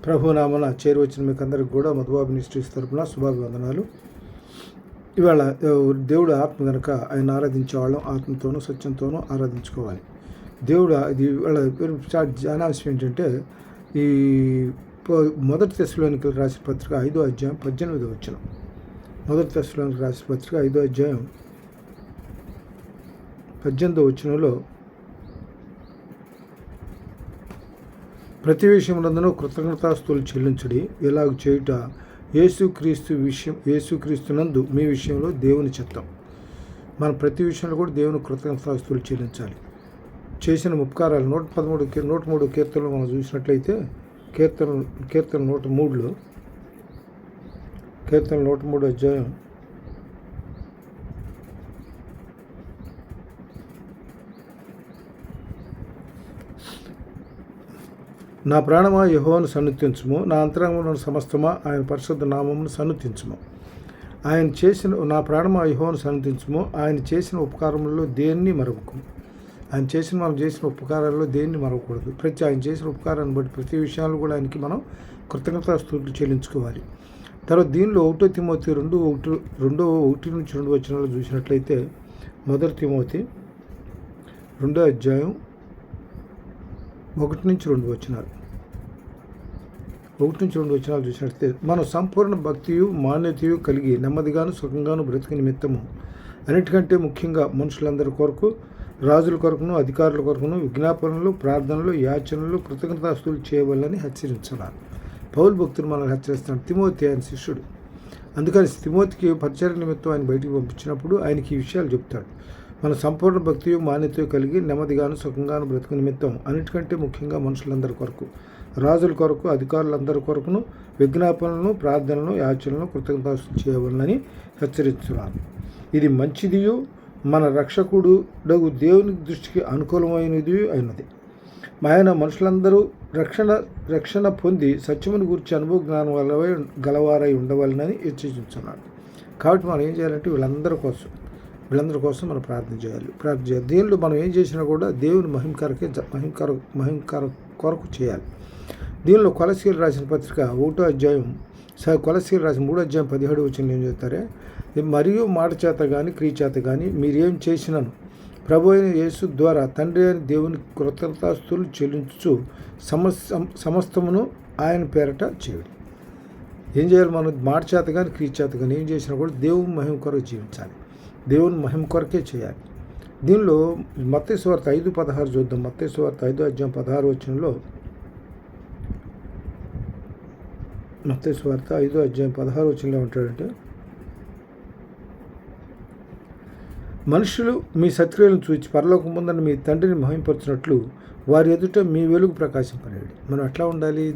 ప్రభునామన చేరువచ్చిన మీకు అందరికి కూడా మధుబాబు మినిస్ట్రీస్ తరపున శుభాభివందనాలు. ఇవాళ దేవుడు ఆత్మ కనుక ఆయన ఆరాధించే వాళ్ళం ఆత్మతోనూ సత్యంతోనూ ఆరాధించుకోవాలి. దేవుడు ఇది ఇవాళ ధ్యానాంశం ఏంటంటే ఈ మొదటి తెస్సలోనికీయులకు రాసిన పత్రిక 5వ అధ్యాయం 18వ వచనం. మొదటి తెస్సలోనికీయులకు రాసిన పత్రిక 5వ అధ్యాయం 18వ వచనంలో ప్రతి విషయమునందును కృతజ్ఞతాస్తుతులు చెల్లించుడి, ఇలాగ చేయుట యేసుక్రీస్తునందు మీ విషయంలో దేవుని చిత్తం. మన ప్రతి విషయంలో కూడా దేవుని కృతజ్ఞతాస్తుతులు చెల్లించాలి. చేసిన ఉపకారాలు 103 కీర్తనలు మనం చూసినట్లయితే కీర్తన 103లో కీర్తన 103 అధ్యాయం నా ప్రాణమా యెహోవాను సన్నుతించుము, నా అంతరంగమున సమస్తమా ఆయన పరిశుద్ధ నామమును సన్నుతించుము. నా ప్రాణమా యెహోవాను సన్నుతించుము, ఆయన చేసిన ఉపకారములలో దేన్ని మరవకు. మనం చేసిన ఉపకారాల్లో దేన్ని మరవకూడదు. ఆయన చేసిన ఉపకారాన్ని బట్టి ప్రతి విషయాలు కూడా ఆయనకి మనం కృతజ్ఞతాస్తుతులు చెల్లించుకోవాలి. తర్వాత దీనిలో 1 తిమోతి 2:1-2 వచనాలు చూసినట్లయితే 1 తిమోతి 2వ అధ్యాయం 1-2 వచనాలు. 1-2 వచనాలు చూసినట్లయితే మనం సంపూర్ణ భక్తియు మాన్యతయు కలిగి నెమ్మదిగాను సుఖంగాను బ్రతుకు నిమిత్తము అన్నిటికంటే ముఖ్యంగా మనుషులందరి కొరకు, రాజుల కొరకును, అధికారుల కొరకును విజ్ఞాపనలు, ప్రార్థనలు, యాచనలు, కృతజ్ఞతాస్తుతులు చేయవలని హెచ్చరించున్నారు. పౌలు భక్తులు మనల్ని హెచ్చరిస్తున్నాడు. తిమోతి ఆయన శిష్యుడు. అందుకని తిమోతికి పరిచర్య నిమిత్తం ఆయన బయటికి పంపించినప్పుడు ఆయనకి ఈ విషయాలు చెప్తాడు. మన సంపూర్ణ భక్తియు మాన్యతయు కలిగి నెమ్మదిగాను సుఖంగాను బ్రతుకు నిమిత్తం అన్నిటికంటే ముఖ్యంగా మనుషులందరి కొరకు, రాజుల కొరకు, అధికారులందరి కొరకును విజ్ఞాపనలను, ప్రార్థనలను, యాచనలను, కృతజ్ఞతాస్తుతులు చేయవలనని హెచ్చరిస్తున్నారు. ఇది మంచిదియు మన రక్షకుడు దేవుని దృష్టికి అనుకూలమైనది అయినది. ఆయన మనుషులందరూ రక్షణ పొంది సత్యమును గురించి అనుభవ జ్ఞానం గలవారై ఉండవాలని హెచ్చరించున్నాడు. కాబట్టి మనం ఏం చేయాలంటే వీళ్ళందరి కోసం మనం ప్రార్థన చేయాలి. దీనిలో మనం ఏం చేసినా కూడా దేవుని మహిమకర కొరకు చేయాలి. దీనిలో కొలస్సీలు రాసిన పత్రిక 1వ అధ్యాయం కొలస్సీలు రాసిన 3వ అధ్యాయం 17 వచనం ఏం చెప్తారే, మరియు మాట చేత కానీ క్రియ చేత కానీ మీరేం చేసినను ప్రభు అయిన యేసు ద్వారా తండ్రి అయిన దేవుని కృతజ్ఞతాస్తుతులు చెల్లించు సమస్తమును ఆయన పేరట చేయుడి. ఏం చేయాలి? మనం మాట చేత కానీ క్రియ చేత కానీ ఏం చేసినా కూడా దేవుని మహిమ కొరకు జీవించాలి. దేవుని మహిమ కొరకే చేయాలి. దీనిలో మత్తయి సువార్త 5:16 చూద్దాం. మత్తయి సువార్త 5వ అధ్యాయం 16 వచనంలో మత్తయి సువార్త 5వ అధ్యాయం 16 వచనంలో ఉంటాడంటే, మనుషులు మీ సత్క్రియలను చూచి పరలోకం ముందర మీ తండ్రిని మహిమపరచినట్లు వారి ఎదుట మీ వెలుగు ప్రకాశింపనేది. మనం ఎట్లా ఉండాలి?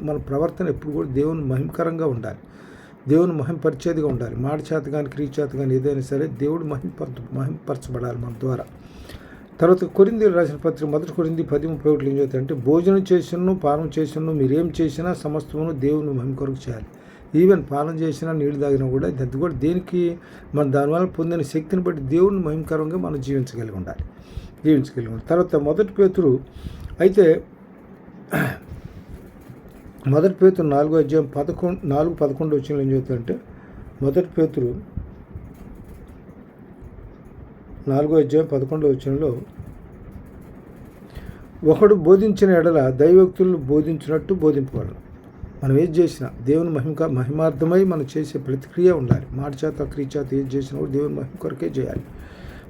మన ప్రవర్తన ఎప్పుడు కూడా దేవుని మహిమకరంగా ఉండాలి, దేవుని మహిమపరిచేదిగా ఉండాలి. మాట చేత కానీ క్రియ చేత కానీ ఏదైనా సరే దేవుడు మహిమపరచబడాలి మన ద్వారా. తర్వాత కొరింథీయులకు రాసిన పత్రిక 1 కొరింథీ 10:31 ఏం చెప్తారంటే, భోజనం చేసినను పానం చేసినను మీరేం చేసినా సమస్తమును దేవుని మహిమ కొరకు చేయాలి. ఈవెన్ పాలన చేసినా నీళ్లు తాగినా కూడా అది కూడా దేనికి మనం దానివల్ల పొందిన శక్తిని బట్టి దేవుని మహిమకరంగా మనం జీవించగలిగి ఉండాలి. తర్వాత 1 పేతురు 4వ అధ్యాయం 4-11 వచనంలో ఏం చెప్తారంటే, 1 పేతురు 4వ అధ్యాయం 11వ వచనంలో, ఒకడు బోధించిన ఎడల దైవోక్తులను బోధించినట్టు బోధింపగలరు. మనం ఏది చేసినా దేవుని మహిమార్థమై మనం చేసే ప్రతిక్రియ ఉండాలి. మాట చేత క్రియ చేత ఏది చేసినా కూడా దేవుని మహిమ కొరకే చేయాలి.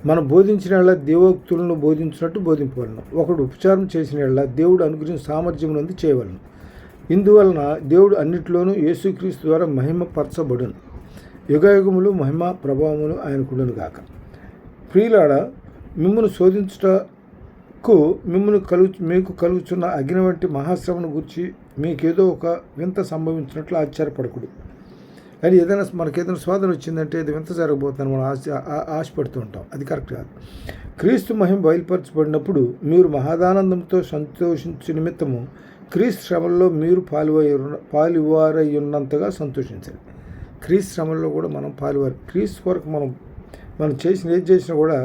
మనం బోధించిన ఎడల దేవోక్తులను బోధించినట్టు బోధింపవలను. ఒకడు ఉపచారం చేసిన ఎడల దేవుడు అనుగ్రహించిన సామర్థ్యం నందు చేయవలను. ఇందువలన దేవుడు అన్నిటిలోనూ యేసుక్రీస్తు ద్వారా మహిమపరచబడును. యుగయుగములు మహిమ ప్రభావములు ఆయనకుడును గాక. ప్రియులాడ, మిమ్మల్ని శోధించుటకు మీకు కలుగుతున్న అగ్ని వంటి మహాశ్రమను గురించి మీకేదో ఒక వింత సంభవించినట్లు ఆశ్చర్యపడకూడదు. కానీ మనకేదైనా శోధన వచ్చిందంటే ఇది వింత జరగబోతుందని మనం ఆశపడుతూ ఉంటాం. అది కరెక్ట్ కాదు. క్రీస్తు మహిమ బయలుపరచబడినప్పుడు మీరు మహాదానందంతో సంతోషించు నిమిత్తము క్రీస్తు శ్రమల్లో మీరు పాలువారై ఉన్నంతగా సంతోషించండి. క్రీస్తు శ్రమల్లో కూడా మనం పాలువారు. క్రీస్తు కొరకు మనం ఏది చేసినా కూడా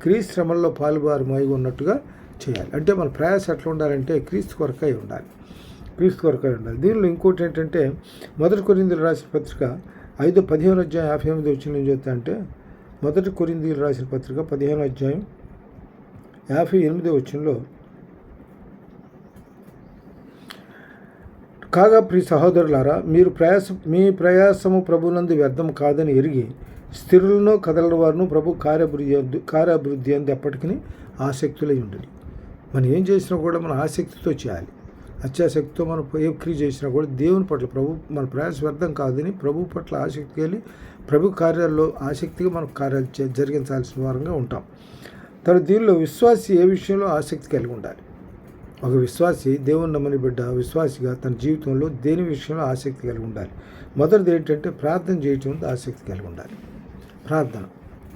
క్రీస్తు శ్రమల్లో పాలువారమై ఉన్నట్టుగా చేయాలి. అంటే మన ప్రయాస ఎట్లా ఉండాలంటే క్రీస్తు కొరకై ఉండాలి. క్రీస్తు కొరకై ఉండాలి. దీనిలో ఇంకోటి ఏంటంటే 1 కొరింథీయులు రాసిన పత్రిక 15 అధ్యాయం 58 వచనం ఏం చెప్తా అంటే 1 కొరింథీయులు రాసిన పత్రిక 15 అధ్యాయం 58 వచనంలో, కాగా ప్రియ సహోదరులారా, మీ ప్రయాసము ప్రభునందు వ్యర్థం కాదని ఎరిగి స్థిరులను కదలని వారును ప్రభు కార్యాభివృద్ధి అంది ఎప్పటికీ ఆసక్తులై ఉండదు. మనం ఏం చేసినా కూడా మన ఆసక్తితో చేయాలి. అత్యాసక్తితో మనం ఏ క్రియ చేసినా కూడా దేవుని పట్ల మన ప్రయాస వ్యర్థం కాదని ప్రభు పట్ల ఆసక్తి కలిగి ప్రభు కార్యాల్లో ఆసక్తిగా మనం కార్యాలు జరిగించాల్సిన వారంగా ఉంటాం. తర్వాత దీనిలో విశ్వాసి ఏ విషయంలో ఆసక్తి కలిగి ఉండాలి. ఒక విశ్వాసి, దేవుని నమ్మని బిడ్డ విశ్వాసిగా తన జీవితంలో దేని విషయంలో ఆసక్తి కలిగి ఉండాలి. మొదటిది ఏంటంటే ప్రార్థన చేయటం అందు ఆసక్తి కలిగి ఉండాలి.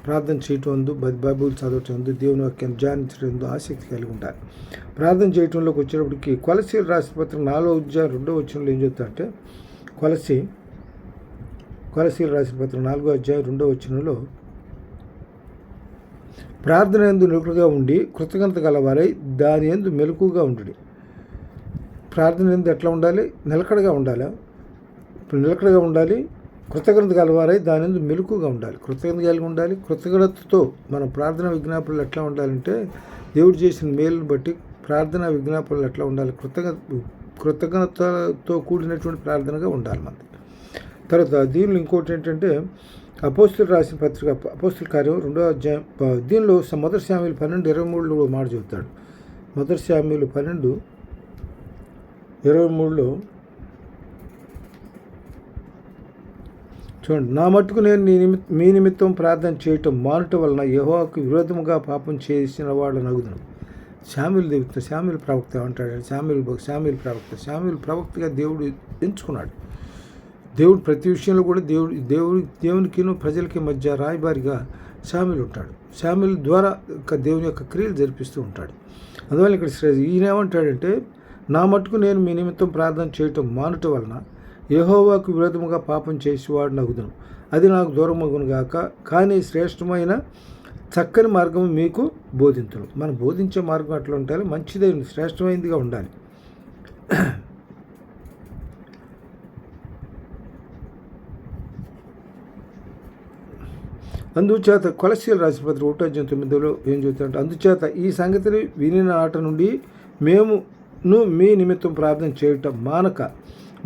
ప్రార్థన చేయటం అందు, బైబిల్ చదవటం అందు, దేవుని వాక్యాన్ని ధ్యానించడం అందు ఆసక్తి కలిగి ఉండాలి. ప్రార్థన చేయటంలోకి వచ్చేటప్పటికి కొలసీలు రాసిన పత్రిక 4వ అధ్యాయం 2వ వచనంలో ఏం చెప్తా అంటే, కొలసీలు రాసిన పత్రిక 4వ అధ్యాయం 2వ వచనంలో, ప్రార్థన యందు నిలకడగా ఉండి కృతజ్ఞత గలవారై దాని యందు మెలకుగా ఉండు. ప్రార్థన యందు ఎట్లా ఉండాలి? నిలకడగా ఉండాలి. ఇప్పుడు నిలకడగా ఉండాలి. కృతజ్ఞత గలవారై దాని యందు మెలకుగా ఉండాలి. కృతజ్ఞత కలిగి ఉండాలి. కృతజ్ఞతతో మన ప్రార్థన విజ్ఞాపనలు ఎట్లా ఉండాలంటే, దేవుడు చేసిన మేలును బట్టి ప్రార్థన విజ్ఞాపనలు ఎట్లా ఉండాలి? కృతజ్ఞతతో కూడినటువంటి ప్రార్థనగా ఉండాలి మనది. తర్వాత దీనిలో ఇంకోటి ఏంటంటే, అపోస్తులు రాసిన పత్రిక అపోస్తుల కార్యం 2వ అధ్యాయం, దీనిలో 1 శామ్యూయలు 12:23లో మాట చెబుతాడు. 1 శామ్యూయలు 12:23లో చూడండి, నా మట్టుకు నేను మీ నిమిత్తం ప్రార్థన చేయటం మానుట వలన యెహోవాకు విరోధముగా పాపం చేసిన వాడు నగుదును. శామ్యూయలు ప్రవక్త అంటాడు. శామ్యూయలు ప్రవక్తగా దేవుడు ఎంచుకున్నాడు. దేవుడు ప్రతి విషయంలో కూడా దేవునికిను ప్రజలకి మధ్య రాయబారిగా శామ్యూయలు ఉంటాడు. శామ్యూయలు ద్వారా దేవుని యొక్క క్రియలు జరిపిస్తూ ఉంటాడు. అందువల్ల ఇక్కడ ఈయన ఏమంటాడంటే, నా మట్టుకు నేను మీ నిమిత్తం ప్రార్థన చేయటం మానుట వలన యెహోవాకు విరోధముగా పాపం చేసేవాడు నగుదును. అది నాకు దూరమగును గాక. కానీ శ్రేష్టమైన చక్కని మార్గం మీకు బోధించును. మనం బోధించే మార్గం అట్లా ఉండాలి, మంచిదైన శ్రేష్టమైనదిగా ఉండాలి. అందుచేత కొలసీలు రాసిన పత్రిక 1వ అధ్యాయం 9లో ఏం చెబుతారంటే, అందుచేత ఈ సంగతిని వినిన నాట నుండి మేమును మీ నిమిత్తం ప్రార్థన చేయటం మానక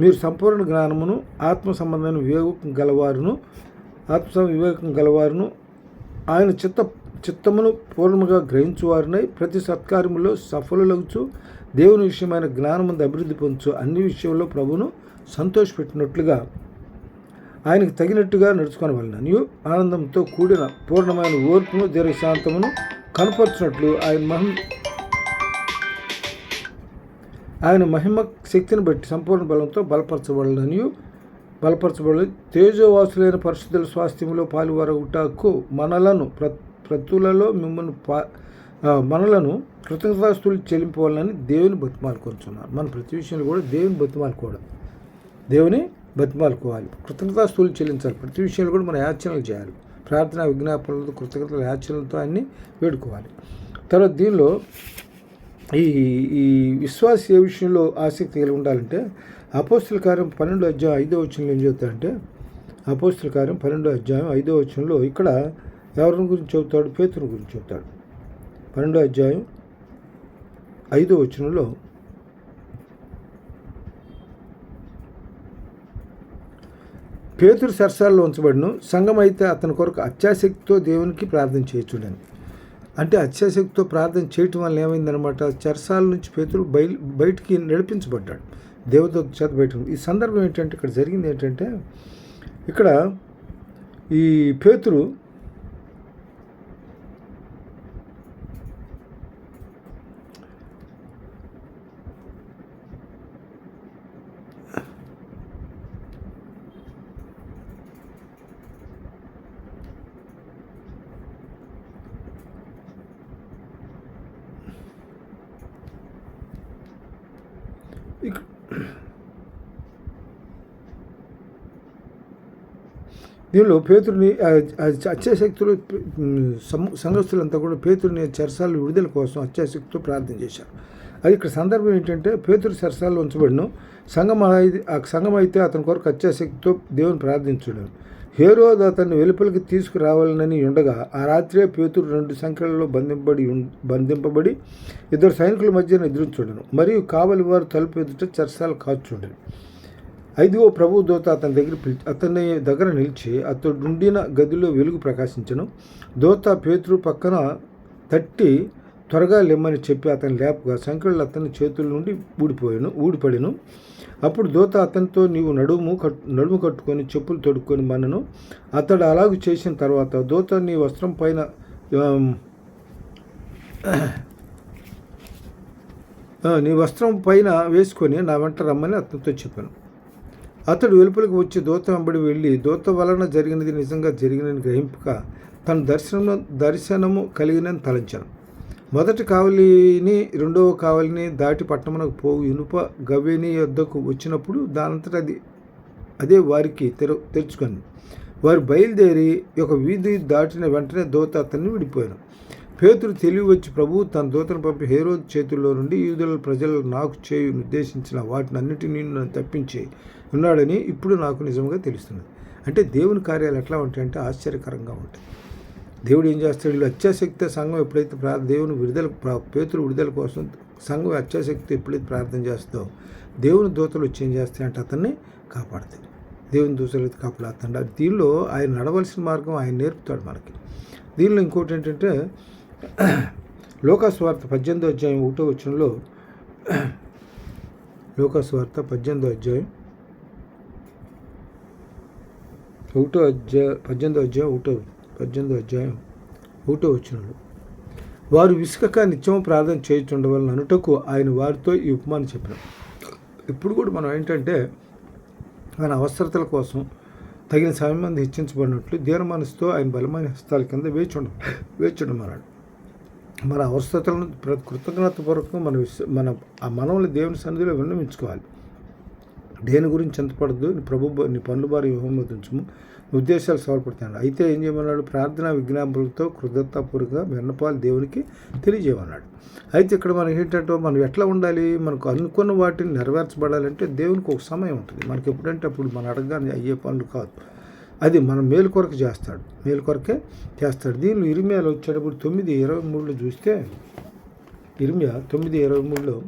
మీరు సంపూర్ణ జ్ఞానమును ఆత్మ సంబంధమైన వివేకం గలవారును ఆయన చిత్తమును పూర్ణముగా గ్రహించువారినై ప్రతి సత్కార్యములో సఫలులగుచు దేవుని విషయమైన జ్ఞానముందు అభివృద్ధి పొందుచు అన్ని విషయంలో ప్రభును సంతోషపెట్టినట్లుగా ఆయనకు తగినట్టుగా నడుచుకొనవలెననియు ఆనందంతో కూడిన పూర్ణమైన ఓర్పును దీర్ఘశాంతమును కనపరచినట్లు ఆయన మహిమ శక్తిని బట్టి సంపూర్ణ బలంతో బలపరచబడాలని తేజోవాసులైన పరిశుద్ధుల స్వాస్థ్యంలో పాలువరగుటకు మనలను కృతజ్ఞతాస్తులు చెల్లింపవాలని దేవుని బతిమాలుకొంటున్నారు. మన ప్రతి విషయంలో కూడా దేవుని బతిమాలుకోవాలి, కృతజ్ఞతాస్తులు చెల్లించాలి. ప్రతి విషయంలో కూడా మనం యాచనలు చేయాలి. ప్రార్థన విజ్ఞాపనలతో కృతజ్ఞతల యాచనలతో అన్ని వేడుకోవాలి. తర్వాత దీనిలో ఈ విశ్వాస ఏ విషయంలో ఆసక్తి కలిగి ఉండాలంటే, అపోస్తుల కార్యం 12వ అధ్యాయం 5వ వచనంలో ఏం చెబుతాడంటే, అపోస్తుల కార్యం 12వ అధ్యాయం 5వ వచనంలో ఇక్కడ ఎవరి గురించి చెబుతాడు? పేతురు గురించి చెబుతాడు. 12వ అధ్యాయం 5వ వచనంలో, పేతురు సరసాల్లో ఉంచబడిను, సంఘం అయితే అతని కొరకు అత్యాసక్తితో దేవునికి ప్రార్థన చేయొచ్చుడని. అంటే అత్యాసక్తితో ప్రార్థన చేయటం వల్ల ఏమైందనమాట, చెరసాల నుంచి పేతురు బయటికి నడిపించబడ్డాడు, దేవదూత చేత బయట. ఈ సందర్భం ఏంటంటే, ఇక్కడ జరిగింది ఏంటంటే, ఇక్కడ ఈ పేతురు దీనిలో పేతురుని అత్యాశక్తులు సంఘస్థులంతా కూడా పేతురుని చెరసాల విడుదల కోసం అత్యాశక్తితో ప్రార్థన చేశారు. అది ఇక్కడ సందర్భం ఏంటంటే పేతురు చెరసాలలో ఉంచబడిను. సంఘం అయితే అతని కొరకు అత్యాశక్తితో దేవుని ప్రార్థించుడు. హేరోదు అతన్ని వెలుపలికి తీసుకురావాలని ఉండగా ఆ రాత్రే పేతురు 2 సంఖ్యలలో బంధింపబడి 2 సైనికుల మధ్య నిద్రించుండెను. మరియు కావలి వారు తలుపు ఎదుట చెరసాల కాచుండెను. 5వ ప్రభు దూత అతని దగ్గర నిలిచి అతడుండిన గదిలో వెలుగు ప్రకాశించను. దూత పేతురు పక్కన తట్టి త్వరగా లెమ్మని చెప్పి అతని లేపగా సంఖ్యలు అతని చేతుల నుండి ఊడిపడెను. అప్పుడు దూత అతనితో నీవు నడుము కట్టుకొని చెప్పులు తొడుక్కొని మనను. అతడు అలాగూ చేసిన తర్వాత దూత నీ వస్త్రం పైన వేసుకొని నా వెంట రమ్మని అతనితో చెప్పాను. అతడు వెలుపలికి వచ్చి దూత వెంబడి వెళ్ళి దూత వలన జరిగినది నిజంగా జరిగినని గ్రహింపక తన దర్శనము కలిగినని తలంచాను. మొదటి కావలిని 2వ కావలిని దాటి పట్టణమునకు పోవు ఇనుప గవ్వేని యొద్దకు వచ్చినప్పుడు దానంతట అదే వారికి తెరుచుకొని వారు బయలుదేరి ఒక వీధి దాటిన వెంటనే దూత అతన్ని విడిపోయాను. పేతురు తెలివి వచ్చి ప్రభువు తన దూతను పంపి హేరోదు చేతుల్లో నుండి యూదుల ప్రజలు నాకు చేయు నిర్దేశించిన వాటిని అన్నిటినీ నన్ను తప్పించి ఉన్నాడని ఇప్పుడు నాకు నిజంగా తెలుస్తున్నది. అంటే దేవుని కార్యాలు ఎట్లా ఉంటాయంటే ఆశ్చర్యకరంగా ఉంటాయి. దేవుడు ఏం చేస్తాడు? వీళ్ళు అత్యాశక్తి సంఘం ఎప్పుడైతే దేవుని పేతురు విడుదల కోసం సంఘం అత్యాశక్తి ఎప్పుడైతే ప్రార్థన చేస్తుందో దేవుని దూతలు వచ్చి ఏం చేస్తాయంటే అతన్ని కాపాడుతాయి. దేవుని దూతలు కాపాడుతాడు. దీనిలో ఆయన నడవలసిన మార్గం ఆయన నేర్పుతాడు మనకి. దీనిలో ఇంకోటి ఏంటంటే లోకాసువార్త 18వ అధ్యాయం 1వ వచనంలో లోకాసువార్త 18వ అధ్యాయం 1వ వచనంలో వారు విసుకక నిత్యము ప్రార్థన చేయుచుండవలన అనుటకు ఆయన వారితో ఈ ఉపమానం చెప్పారు. ఇప్పుడు కూడా మనం ఏంటంటే మన అవసరతల కోసం తగిన సమయం మంది హెచ్చించబడినట్లు దీన మనసుతో ఆయన బలమైన హస్తాల కింద వేచుండమన్నాడు. మన అవసరతలను కృతజ్ఞతాపూర్వకంగా మన ఆ మనల్ని దేవుని సన్నిధిలో విన్నవించుకోవాలి. దేని గురించి ఎంత పడద్దు నీ పనులు బారి విహోమతుంచము ఉద్దేశాలు సవలపడతాడు. అయితే ఏం చేయమన్నాడు? ప్రార్థన విజ్ఞాపనలతో కృతజ్ఞతాపూర్వకంగా విన్నపాలు దేవునికి తెలియజేయమన్నాడు. అయితే ఇక్కడ మనకి ఏంటంటే మనం ఎట్లా ఉండాలి? మనకు అనుకున్న వాటిని నెరవేర్చబడాలంటే దేవునికి ఒక సమయం ఉంటుంది. మనకి ఎప్పుడంటే అప్పుడు మన అడగగానే అయ్యే పనులు కాదు. అది మనం మేలు కొరకు చేస్తాడు, మేలు కొరకే చేస్తాడు. దీనిలో ఇర్మియాలో వచ్చేటప్పుడు 9:23 చూస్తే ఇర్మియా 9:23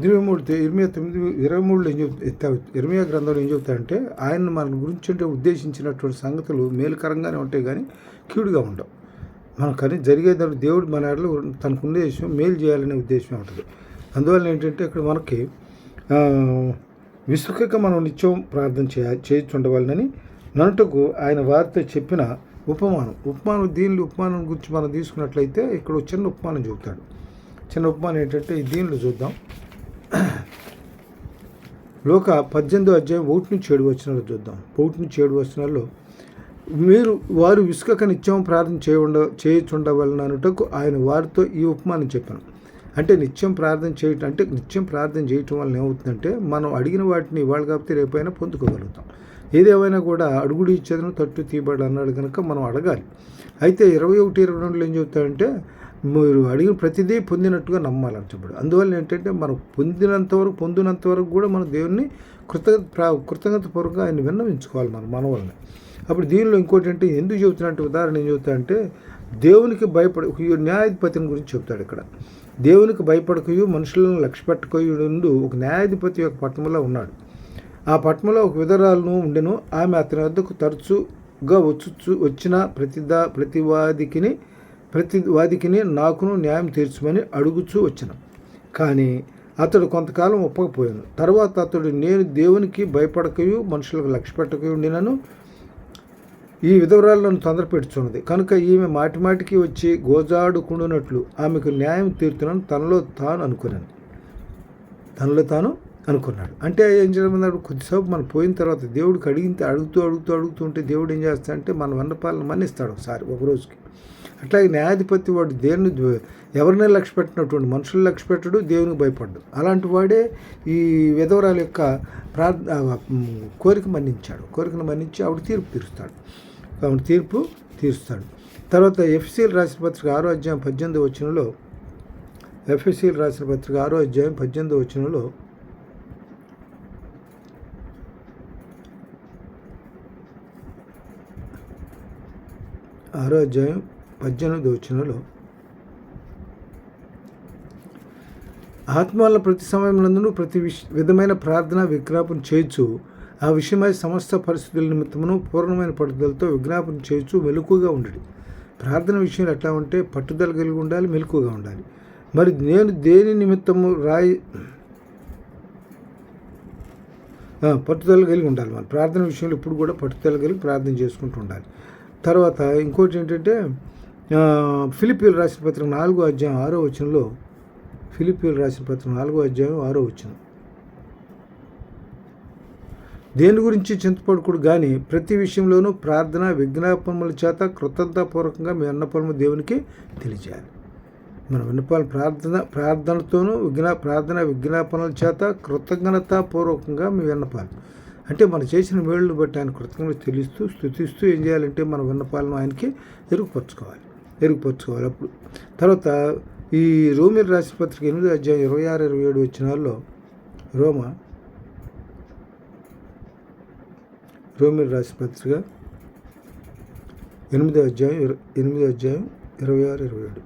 23:11 ఇర్మియా 9:23 ఏం చెప్తా ఇర్మియా గ్రంథంలో ఏం చెప్తారంటే ఆయన మన గురించి ఉద్దేశించినటువంటి సంగతులు మేలుకరంగానే ఉంటాయి కానీ కీడుగా ఉండవు. మనకని జరిగేది దేవుడు మన ఎడలో తనకు ఉద్దేశం మేలు చేయాలనే ఉద్దేశం ఉంటుంది. అందువల్ల ఏంటంటే ఇక్కడ మనకి విసుకక మనం నిత్యం ప్రార్థన చేయించుండవాలని ననుటకు ఆయన వారితో చెప్పిన ఉపమానం దీనిలో ఉపమానం గురించి మనం తీసుకున్నట్లయితే ఇక్కడ చిన్న ఉపమానం చెబుతాడు. చిన్న ఉపమానం ఏంటంటే దీనిలో చూద్దాం. లోక 18వ అధ్యాయం 1-7 వచనాలు చూద్దాం. 1-7 వచనాల్లో వారు విసుకక నిత్యం ప్రార్థన చేయుచుండవలన అనుటకు ఆయన వారితో ఈ ఉపమానం చెప్పాను. అంటే నిత్యం ప్రార్థన చేయటం వల్ల ఏమవుతుందంటే మనం అడిగిన వాటిని ఇవాళ కాకపోతే రేపైనా పొందుకోగలుగుతాం. ఏదేమైనా కూడా అడుగుడు ఇచ్చేదను తట్టు తీయబడి అన్నాడు కనుక మనం అడగాలి. అయితే 21-22 ఏం చెబుతాడంటే మీరు అడిగిన ప్రతిదీ పొందినట్టుగా నమ్మాలని చెప్పాడు. అందువల్ల ఏంటంటే మనం పొందినంత వరకు కూడా మన దేవుణ్ణి కృతజ్ఞతాపూర్వకంగా ఆయన విన్నవించుకోవాలి మన వలన. అప్పుడు దీనిలో ఇంకోటి అంటే ఎందుకు చెబుతున్నట్టు ఉదాహరణ ఏం చెబుతాడంటే దేవునికి భయపడకయు న్యాయాధిపతిని గురించి చెప్తాడు. ఇక్కడ దేవునికి భయపడకయు మనుషులను లక్ష్య పెట్టకయుండు ఒక న్యాయాధిపతి యొక్క పట్టణంలో ఉన్నాడు. ఆ పట్టణంలో ఒక విధవరాలును ఉండెను. ఆమె అతని వద్దకు తరచుగా వచ్చిన ప్రతివాదికిని నాకును న్యాయం తీర్చమని అడుగుచూ వచ్చాను. కానీ అతడు కొంతకాలం ఒప్పకపోయాను. తర్వాత అతడు నేను దేవునికి భయపడకయు మనుషులకు లక్ష్య పెట్టకయు ఉండినను ఈ విధవరాలను తొందరపెట్టుచున్నది కనుక ఈమె మాటిమాటికి వచ్చి గోజాడుకుండునట్లు ఆమెకు న్యాయం తీర్చునని తనలో తాను అనుకున్నాడు. అంటే ఏం చేయమన్నాడు, కొద్దిసేపు మనం పోయిన తర్వాత దేవుడికి అడుగుతూ ఉంటే దేవుడు ఏం చేస్తాడంటే మన విన్నపాలను మన్నిస్తాడు ఒక రోజుకి. అట్లాగే న్యాయాధిపతి వాడు ఎవరిని లక్ష్య పెట్టినటువంటి మనుషులు లక్ష్య పెట్టడు, దేవునికి భయపడ్డు. అలాంటి వాడే ఈ విధవరాల యొక్క కోరికను మన్నించి ఆవిడ తీర్పు తీరుస్తాడు. తర్వాత ఎఫ్ఎస్సీలు రాసిన పత్రిక 6వ అధ్యాయం 18వ వచనంలో ఎఫ్ఎస్సీలు రాసిన పత్రిక 6వ అధ్యాయం 18వ వచనంలో ఆత్మల ప్రతి సమయంలో ప్రతి విధమైన ప్రార్థన విజ్ఞాపన చేయొచ్చు, ఆ విషయమై సమస్త పరిస్థితుల నిమిత్తమును పూర్ణమైన పట్టుదలతో విజ్ఞాపన చేయొచ్చు, మెలకుగా ఉండడు. ప్రార్థన విషయంలో ఎట్లా ఉంటే పట్టుదల కలిగి ఉండాలి, మెలకుగా ఉండాలి. మరి నేను దేని నిమిత్తము పట్టుదల కలిగి ఉండాలి. మన ప్రార్థన విషయంలో ఇప్పుడు కూడా పట్టుదల కలిగి ప్రార్థన చేసుకుంటూ ఉండాలి. తర్వాత ఇంకోటి ఏంటంటే ఫిలిప్పీయులు రాసిన పత్రిక 4వ అధ్యాయం 6వ వచనంలో ఫిలిప్పీయులు రాసిన పత్రిక 4వ అధ్యాయం 6వ వచనం, దేని గురించి చింతపడకూడదు కానీ ప్రతి విషయంలోనూ ప్రార్థన విజ్ఞాపనముల చేత కృతజ్ఞతాపూర్వకంగా మీ విన్నపములు దేవునికి తెలియజేయాలి. మన విన్నపాలు ప్రార్థనతోనూ విజ్ఞాపనల చేత కృతజ్ఞతాపూర్వకంగా మీ విన్నపాలు అంటే మనం చేసిన మేళ్ళను బట్టి ఆయన కృతజ్ఞత స్తుతిస్తూ ఏం చేయాలంటే మన విన్నపాలను ఆయనకి ఎరుగుపరచుకోవాలి. అప్పుడు తర్వాత ఈ రోమీయులు రాసిన పత్రిక 8వ అధ్యాయం 26-27 వచనాల్లో రోమీయులు రాసిన పత్రిక 8వ అధ్యాయం 26-27.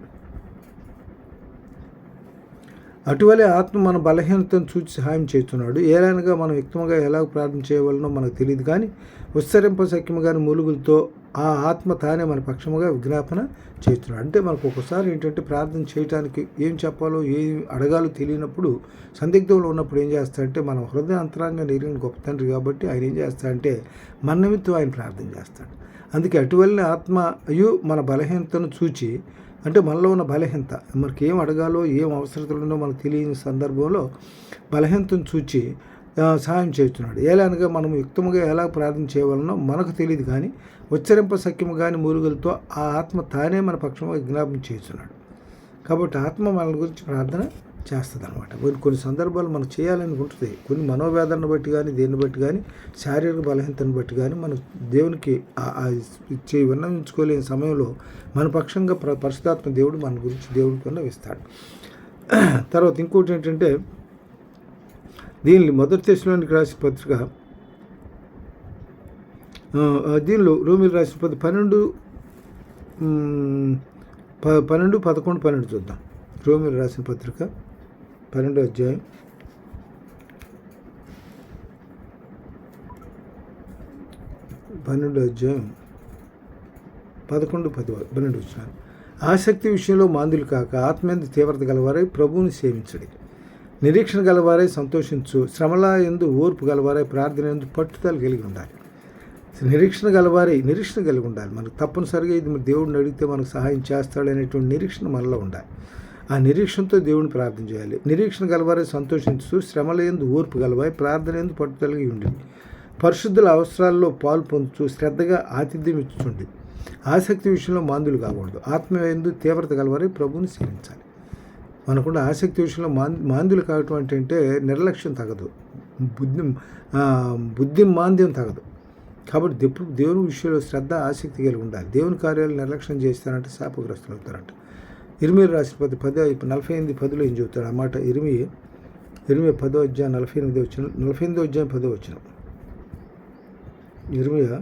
అటువలే ఆత్మ మన బలహీనతను చూసి సహాయం చేస్తున్నాడు. ఏలైనగా మనం యుక్తంగా ఎలా ప్రార్థన చేయవలనో మనకు తెలియదు కానీ ఉత్సరింపశక్యము కానీ మూలుగులతో ఆ ఆత్మ తానే మన పక్షముగా విజ్ఞాపన చేస్తున్నాడు. అంటే మనకు ఒక్కోసారి ఏంటంటే ప్రార్థన చేయడానికి ఏం చెప్పాలో ఏం అడగాలో తెలియనప్పుడు సందిగ్ధంలో ఉన్నప్పుడు ఏం చేస్తాడంటే మన హృదయ అంతరంగా ఎరిగిన గొప్ప తండ్రి కాబట్టి ఆయన ఏం చేస్తాడంటే మన నిమిత్తం ఆయన ప్రార్థన చేస్తాడు. అందుకే అటువలనే ఆత్మయు మన బలహీనతను చూచి అంటే మనలో ఉన్న బలహీనత మనకి ఏం అడగాలో ఏం అవసరతలు ఉన్నో మనకు తెలియని సందర్భంలో బలహీనతను చూచి సహాయం చేస్తున్నాడు. ఏలనగా మనం యుక్తముగా ఎలా ప్రార్థన చేయవలనో మనకు తెలియదు కానీ ఉచ్చరింపశక్యము కానీ మూలుగులతో ఆ ఆత్మ తానే మన పక్షంగా జ్ఞాపకం చేస్తున్నాడు. కాబట్టి ఆత్మ మన గురించి ప్రార్థన చేస్తుంది అనమాట. కొన్ని సందర్భాలు మనం చేయాలని ఉంటుంది. కొన్ని మనోవేదనను బట్టి కానీ దేన్ని బట్టి కానీ శారీరక బలహీనతను బట్టి కానీ మనం దేవునికి విన్నవించుకోలేని సమయంలో మన పక్షంగా పరిశుద్ధాత్మ దేవుడు మన గురించి దేవుడికి విన్నవిస్తాడు. తర్వాత ఇంకోటి ఏంటంటే దీనిని మొదటి తెస్సలోనికీయులకు రాసిన పత్రిక దీనిలో రోమీయులకు రాసిన పత్రిక 12-11 చూద్దాం. రోమీయులకు రాసిన పత్రిక 12వ అధ్యాయం 11-12 వచ్చినారు. ఆసక్తి విషయంలో మాందులు కాక ఆత్మయందు తీవ్రత గలవారై ప్రభువుని సేవించడి, నిరీక్షణ గలవారై సంతోషించు, శ్రమల యందు ఓర్పు గలవారై ప్రార్థన యందు పట్టుదల కలిగి ఉండాలి. నిరీక్షణ కలిగి ఉండాలి. మనకు తప్పనిసరిగా ఇది దేవుడిని అడిగితే మనకు సహాయం చేస్తాడు అనేటువంటి నిరీక్షణ మనలో ఉండాలి. ఆ నిరీక్షణతో దేవుని ప్రార్థన చేయాలి. నిరీక్షణ గలవారే సంతోషించు, శ్రమల యందు ఓర్పు గలవారై ప్రార్థన యందు పట్టుదలగి ఉండి, పరిశుద్ధుల అవసరాల్లో పాలు పొందుతూ శ్రద్ధగా ఆతిథ్యం ఇచ్చుండి, ఆసక్తి విషయంలో మాందులు కాకూడదు, ఆత్మ యందు తీవ్రత గలవారై ప్రభువుని సేవించాలి. మనకుండా ఆసక్తి విషయంలో మాందులు కావటం అంటే నిర్లక్ష్యం తగదు, బుద్ధి మాంద్యం తగదు. కాబట్టి ఎప్పుడు దేవుని విషయంలో శ్రద్ధ ఆసక్తి కలిగి ఉండాలి. దేవుని కార్యాలు నిర్లక్ష్యం చేస్తారంటే శాపగ్రస్తులు అవుతారంట. ఇర్మీయా రాసిన 48:10 ఏం చెబుతాడు అన్నమాట. ఇర్మీయా 10వ అధ్యాయం 48వ వచనం, 48వ అధ్యాయం 10వ వచనం. ఇర్మీయా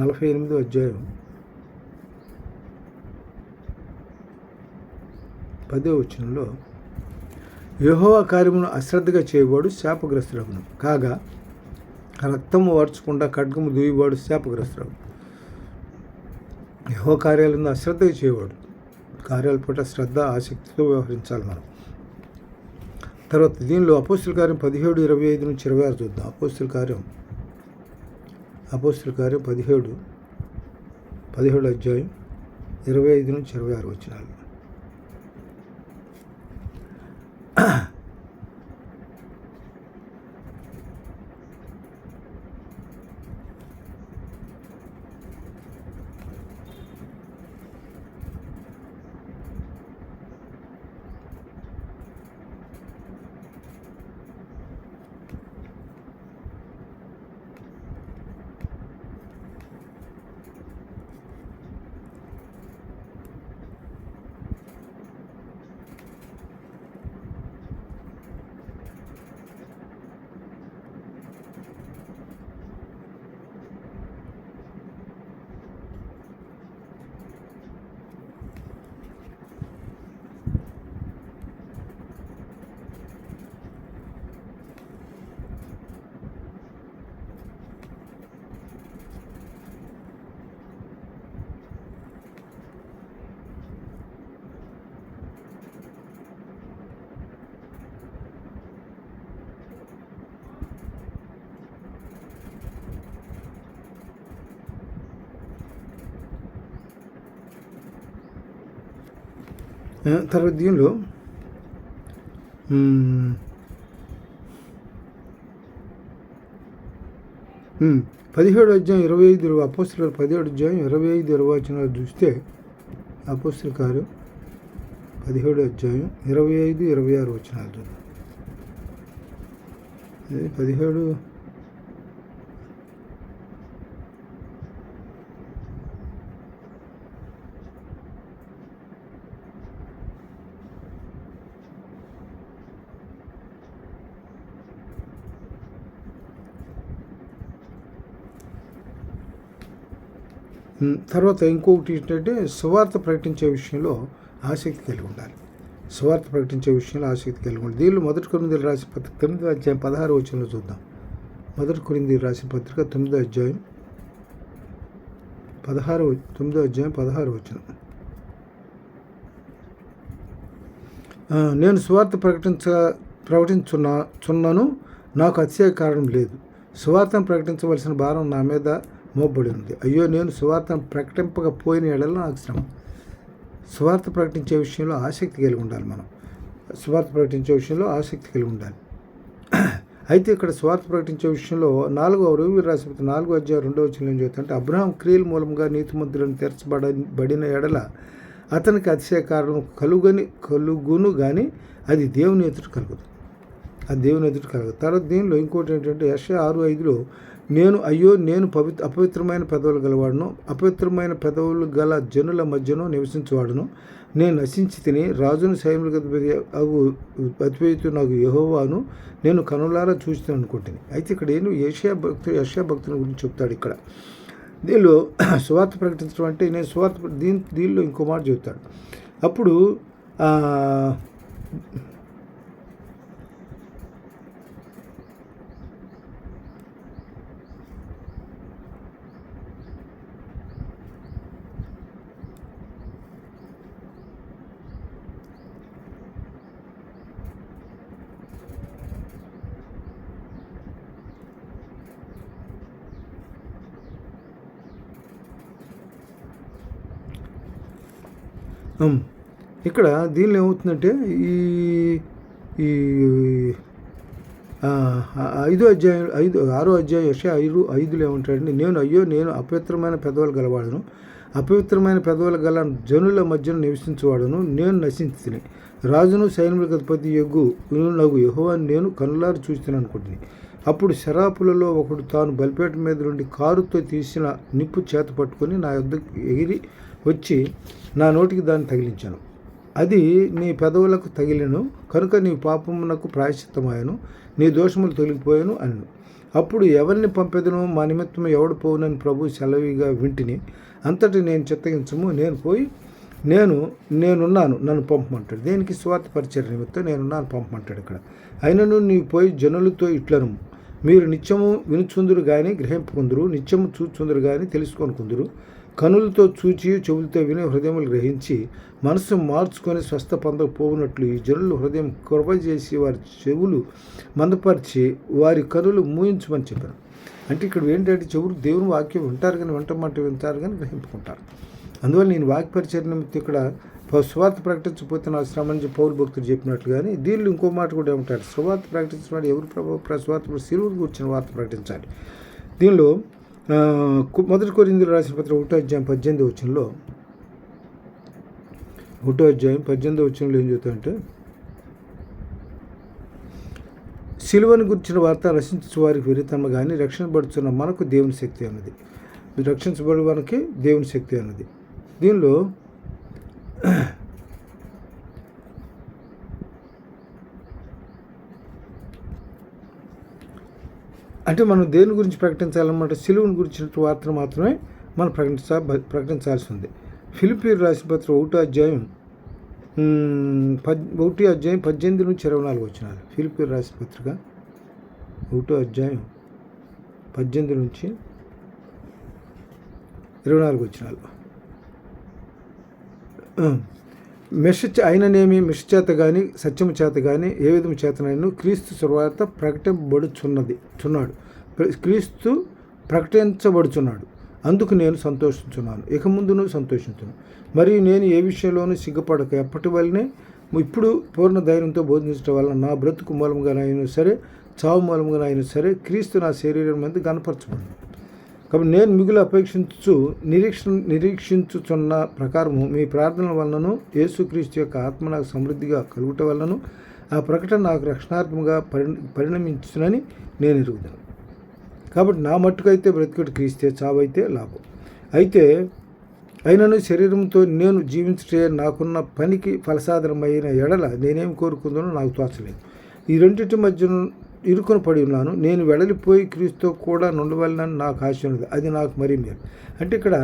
48వ అధ్యాయం 10వ వచనంలో యెహోవా కార్యమును అశ్రద్ధగా చేయవాడు శాపగ్రస్తుడగును, కాగా రక్తము వార్చకుండా ఖడ్గము దూయివాడు శాపగ్రస్తుడు. యెహోవా కార్యాలను అశ్రద్ధగా చేయవాడు. కార్యాల పట్ల శ్రద్ధ ఆసక్తితో వ్యవహరించాలి మనం. తర్వాత దీనిలో అపోస్తల కార్యం 17:25-26 చూద్దాం. అపోస్తల కార్యం అపోస్తలుల కార్యం 17 అధ్యాయం 25 నుంచి 26 వచనాలు. తర్వాత దీనిలో 17 అధ్యాయం 25 అపోస్తలుల 17 అధ్యాయం 25 వచనాలు చూస్తే అపోస్తలుల కార్యం 17 అధ్యాయం 25, 26 వచనాలు చూద్దాం. 17 తర్వాత ఇంకొకటి ఏంటంటే సువార్త ప్రకటించే విషయంలో ఆసక్తి కలిగి ఉండాలి. సువార్త ప్రకటించే విషయంలో ఆసక్తి కలిగి ఉండాలి. దీనిలో 1 కొరింథీయులకు రాసిన పత్రిక 9 అధ్యాయం 16 వచనంలో చూద్దాం. 1 కొరింథీయులకు రాసిన పత్రిక 9 అధ్యాయం 16 వచనం. నేను సువార్త ప్రకటించున్నాను, నాకు అతిశయ కారణం లేదు. సువార్తను ప్రకటించవలసిన భారం నా మీద మోపబడి ఉంది. అయ్యో, నేను సువార్తను ప్రకటింపకపోయిన ఎడల నాకు శ్రమ. సువార్త ప్రకటించే విషయంలో ఆసక్తి కలిగి ఉండాలి. మనం సువార్త ప్రకటించే విషయంలో ఆసక్తి కలిగి ఉండాలి. అయితే ఇక్కడ సువార్త ప్రకటించే విషయంలో 4వ రోమీయులకు రాసిన 4 అధ్యాయం 2వ వచనంలో ఏం చెబుతుందంటే, అబ్రహాం క్రియల మూలంగా నీతిమంతులను తీర్చబడిన ఎడల అతనికి అతిశయ కారణం కలుగును కానీ అది దేవుని ఎదుట కలుగుతుంది. తర్వాత దీనిలో ఇంకోటి ఏంటంటే యెషయా 6:5లో నేను అపవిత్రమైన పెదవులు గలవాడును, అపవిత్రమైన పెదవులు గల జనుల మధ్యను నివసించేవాడును, నేను నశించి తిని రాజును సైన్యులకు అతిపేతు నాకు యెహోవాను నేను కనులారా చూస్తాను అనుకుంటుంది. అయితే ఇక్కడ యెషయా భక్తుని గురించి చెప్తాడు. ఇక్కడ దీనిలో సువార్త ప్రకటించడం అంటే నేను దీనిలో ఇంకో మాట చెప్తాడు. అప్పుడు ఇక్కడ దీనిలో ఏమవుతుందంటే ఈ 6వ అధ్యాయం యెషయా 5:5లో ఏమంటాడంటే, నేను అపవిత్రమైన పెదవులు గలవాడును, అపవిత్రమైన పెదవులు గల జనుల మధ్యను నివసించేవాడును, నేను నశించి తిని రాజును సైన్యులకు అధిపతి నాకు యెహోవాను నేను కనులారా చూస్తున్నాను అనుకుంటుంది. అప్పుడు శరాపులలో ఒకడు తాను బలిపేట మీద నుండి కారుతో తీసిన నిప్పు చేత పట్టుకొని నా యొద్దకు ఎగిరి వచ్చి నా నోటికి దాన్ని తగిలించాను. అది నీ పెదవులకు తగిలిను కనుక నీ పాపమునకు ప్రాయశ్చిత్తమాయను, నీ దోషములు తొలగిపోయాను అను. అప్పుడు ఎవరిని పంపెదను, మా నిమిత్తం ఎవడు పోవునని ప్రభు సెలవిగా వింటిని. అంతటి నేను చిత్తగించము, నేను పోయి నేనున్నాను, నన్ను పంపమంటాడు. దేనికి? సువార్త పరిచర్య నిమిత్తం నేనున్నాను, పంపమంటాడు. ఇక్కడ అయినను నీవు పోయి జనులతో ఇట్లను, మీరు నిత్యము వినుచుందురు కానీ గ్రహింపుకుందురు, నిత్యము చూచుందురు కానీ తెలుసుకొనుకుందురు. కనులతో చూచి చెవులతో విని హృదయములు గ్రహించి మనసు మార్చుకొని స్వస్థ పొందకపోవునట్లు ఈ జనులు హృదయం కృప చేసి వారి చెవులు మందపరిచి వారి కనులు మూయించమని చెప్పాను. అంటే ఇక్కడ ఏంటంటే చెవులు దేవుని వాక్యం వింటారు కానీ వింటారు కానీ గ్రహింపుకుంటారు. అందువల్ల నేను వాక్య పరిచయ నిమిత్తం ఇక్కడ సువార్త ప్రకటించకపోతే నా శ్రమ నుంచి పౌలు భక్తులు చెప్పినట్లు. కానీ దీనిలో ఇంకో మాట కూడా ఏమంటారు, సువార్త ప్రకటించిన ఎవరు ప్రభావ సువార్త సిలువను కూర్చిన వార్త ప్రకటించాలి. దీనిలో 1 కొరింథీయులకు రాసిన పత్రిక 1:18 ఏం చెబుతాయంటే, సిలువను గురించిన వార్త రక్షించు వారికి విరితమ్మ కానీ రక్షించబడుతున్న మనకు దేవుని శక్తి అన్నది. రక్షించబడే మనకి దేవుని శక్తి అన్నది. దీనిలో అంటే మనం దేని గురించి ప్రకటించాలన్నమాట, సిలువను గురించిన వార్తను మాత్రమే మనం ప్రకటించాల్సి ఉంది. ఫిలిప్పీయులకు రాసిన పత్రిక 1:18-24. ఫిలిప్పీయులకు రాసిన పత్రిక 1:18-24. అయిననేమి మెష చేత కానీ సత్యము చేత కానీ ఏ విధము చేతనైనా క్రీస్తు సువార్త ప్రకటించబడుచున్నాడు. క్రీస్తు ప్రకటించబడుచున్నాడు. అందుకు నేను సంతోషించున్నాను, ఇక ముందును సంతోషించున్నాను. మరియు నేను ఏ విషయంలోనూ సిగ్గుపడక ఎప్పటి వల్లనే ఇప్పుడు పూర్ణ ధైర్యంతో బోధించడం వల్ల నా బ్రతుకు మూలంగానైనా సరే చావు మూలంగానైనా సరే క్రీస్తు నా శరీరం మీద కనపరచబడింది. కాబట్టి నేను మిగులు నిరీక్షించుచున్న ప్రకారము మీ ప్రార్థనల వలనను యేసుక్రీస్తు యొక్క ఆత్మ నాకు సమృద్ధిగా కలుగుట వలనను ఆ ప్రకటన నాకు రక్షణాత్మకంగా పరిణమించునని నేను ఎరుగుతాను. కాబట్టి నా మట్టుకైతే బ్రతికుడు క్రీస్తే, చావైతే లాభం. అయినను శరీరంతో నేను జీవించే నాకున్న పనికి ఫలసాధనమైన ఎడల నేనేం కోరుకుందో నాకు తోచలేదు. ఈ రెండింటి మధ్య ఇరుకొని పడి ఉన్నాను. నేను వెడలిపోయి క్రీస్తుతో కూడా నుండవలనని నాకు ఆశ ఉన్నది, అది నాకు మరీ మేలు. అంటే ఇక్కడ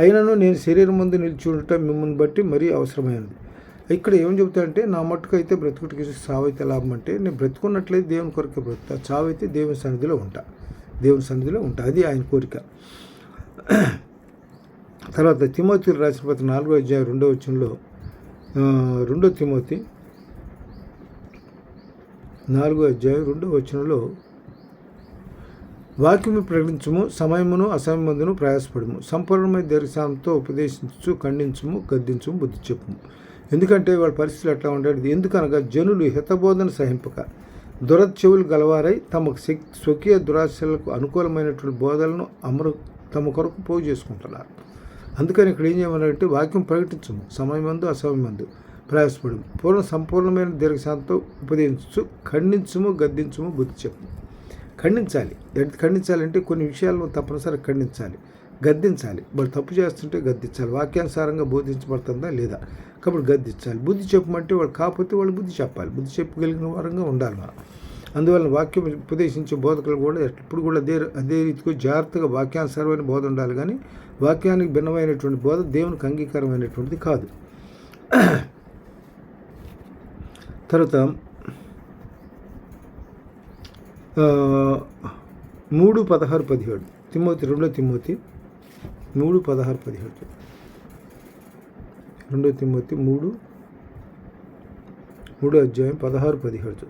అయినను నేను శరీరం ముందు నిలిచి ఉండటం మిమ్మల్ని బట్టి మరీ అవసరమైనది. ఇక్కడ ఏం చెబుతానంటే, నా మట్టుకు అయితే బ్రతుకుడికి చావైతే లాభం. అంటే నేను బ్రతుకున్నట్లయితే దేవుని కొరకే బ్రతుకుతా, చావైతే దేవుని సన్నిధిలో ఉంటా. అది ఆయన కోరిక. తర్వాత తిమోతికి రాసిన పత్రిక 4:2 2 తిమోతి 4:2 వాక్యము ప్రకటించుము, సమయమును అసమయమందును ప్రయాసపడము, సంపూర్ణమైన దీర్ఘశాంతంతో ఉపదేశించు, ఖండించుము, గద్దించుము, బుద్ధి చెప్పుము. ఎందుకంటే వాళ్ళ పరిస్థితులు ఎట్లా ఉంటాయి, ఎందుకనగా జనులు హితబోధన సహింపక దురచెవులు గలవారై స్వకీయ దురాశలకు అనుకూలమైనటువంటి బోధలను తమ కొరకు పోగు చేసుకుంటున్నారు. అందుకని ఇక్కడ ఏం చేయమన్నారంటే, వాక్యం ప్రకటించము, సమయమందు అసమయమందు ప్రయాసపడము, సంపూర్ణమైన దీర్ఘశాంతంతో ఉపదేశించు, ఖండించుము, గద్దించుము, బుద్ధి చెప్పుము. ఖండించాలంటే కొన్ని విషయాలను తప్పనిసరిగా ఖండించాలి, గద్దించాలి. వాళ్ళు తప్పు చేస్తుంటే గద్దించాలి, వాక్యానుసారంగా బోధించబడుతుందా లేదా, కాబట్టి గద్దించాలి. బుద్ధి చెప్పమంటే వాళ్ళు కాకపోతే వాళ్ళు బుద్ధి చెప్పాలి, బుద్ధి చెప్పగలిగిన వారంగా ఉండాలి మనం. అందువల్ల వాక్యం ఉపదేశించే బోధకులు కూడా ఎప్పుడు కూడా అదే రీతిగా జాగ్రత్తగా వాక్యానుసారమైన బోధ ఉండాలి. కానీ వాక్యానికి భిన్నమైనటువంటి బోధ దేవునికి అంగీకారమైనటువంటిది కాదు. తర్వాత 3:16-17 తిమోతి 2 తిమోతి 3:16-17 2 తిమోతి 3:16-17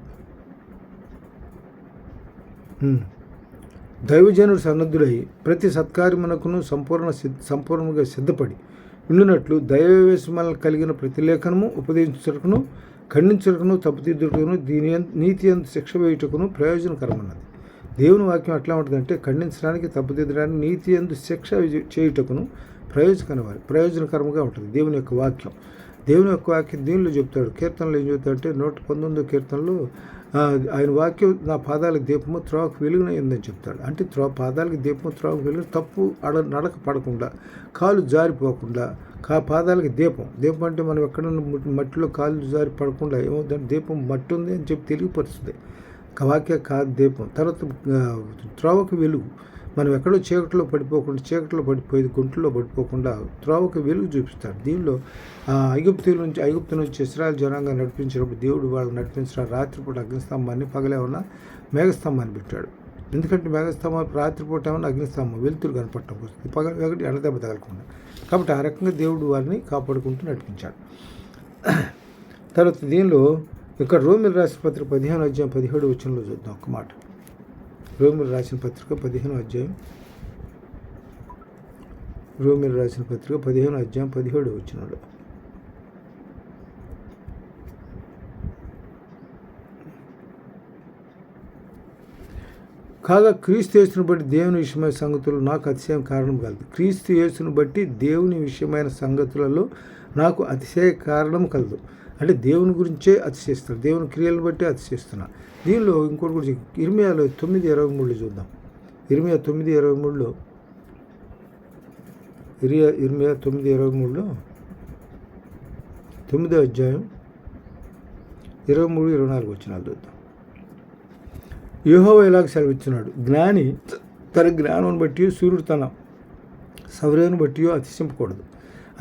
దైవజనుడు సన్నద్ధుడై ప్రతి సత్కార్యమునకును సంపూర్ణంగా సిద్ధపడి ఉండినట్లు దైవవేశములను కలిగిన ప్రతి లేఖనము ఉపదేశించుటకును, ఖండించుటకును, తప్పుదిద్దుటకును, దీని నీతి యందు శిక్ష వేయుటకును ప్రయోజనకరమన్నది. దేవుని వాక్యం ఎట్లా ఉంటుందంటే, ఖండించడానికి, తప్పుదిద్దడానికి, నీతి యందు శిక్ష చేయుటకును ప్రయోజనకరంగా ఉంటుంది దేవుని యొక్క వాక్యం. దీనిలో చెప్తాడు. కీర్తనలో ఏం చెబుతాడంటే 119వ కీర్తనలో ఆయన వాక్యం నా పాదాలకు దీపము, త్రోవకు వెలుగున ఉందని చెప్తాడు. అంటే పాదాలకు దీపము, త్రోవకు వెలుగు, తప్పు నడక పడకుండా, కాలు జారిపోకుండా, పాదాలకి దీపం అంటే మనం ఎక్కడన్నా మట్టిలో కాలు జారి పడకుండా ఏమవుతుందంటే దీపం మట్టి ఉంది అని చెప్పి తెలియపరుస్తుంది వాక్య కాదు దీపం. తర్వాత త్రోవకు వెలుగు, మనం ఎక్కడో చీకట్లో పడిపోయి గుంటలో పడిపోకుండా త్రోవకు వెలుగు చూపిస్తాడు. దీనిలో ఐగుప్తు నుంచి ఇశ్రాయేలు జనాంగా నడిపించినప్పుడు దేవుడు వాళ్ళు నడిపించిన రాత్రిపూట అగ్నిస్తంభాన్ని, పగలేమన్నా మేఘస్తంభాన్ని పెట్టాడు. ఎందుకంటే మేఘస్తంభం రాత్రిపూట ఏమన్నా అగ్నిస్తంభం వెలుతురు కనపడటం వస్తుంది, పగలు ఎండదెబ్బ తగలకుండా. కాబట్టి ఆ రకంగా దేవుడు వారిని కాపాడుకుంటూ నడిపించాడు. తర్వాత దీనిలో ఇక్కడ రోమిలకు రాసిన పత్రిక 15:17 చూద్దాం ఒక మాట. రోమిలకు రాసిన పత్రిక 15వ అధ్యాయం, రోమిలకు రాసిన పత్రిక 15వ అధ్యాయం 17వ వచనంలో, కాగా క్రీస్తు యేసును బట్టి దేవుని విషయమైన సంగతులు నాకు అతిశయం కారణం కలదు. క్రీస్తు యేసును బట్టి దేవుని విషయమైన సంగతులలో నాకు అతిశయ కారణం కలదు. అంటే దేవుని గురించే అతిశయిస్తాను, దేవుని క్రియలను బట్టి అతిశయిస్తున్నా. దీనిలో ఇంకోటి గురించి ఇర్మియాలో 9:23 చూద్దాం. ఇర్మియా 9:23లో, ఇర్మియా 9:23లో 9వ అధ్యాయం 23-24 వచనాలు చూద్దాం. యెహోవా ఇలాగ సెలవిస్తున్నాడు, జ్ఞాని తన జ్ఞానం బట్టి, సూర్యుడు తన సౌర్యాన్ని బట్టి అతిశింపకూడదు,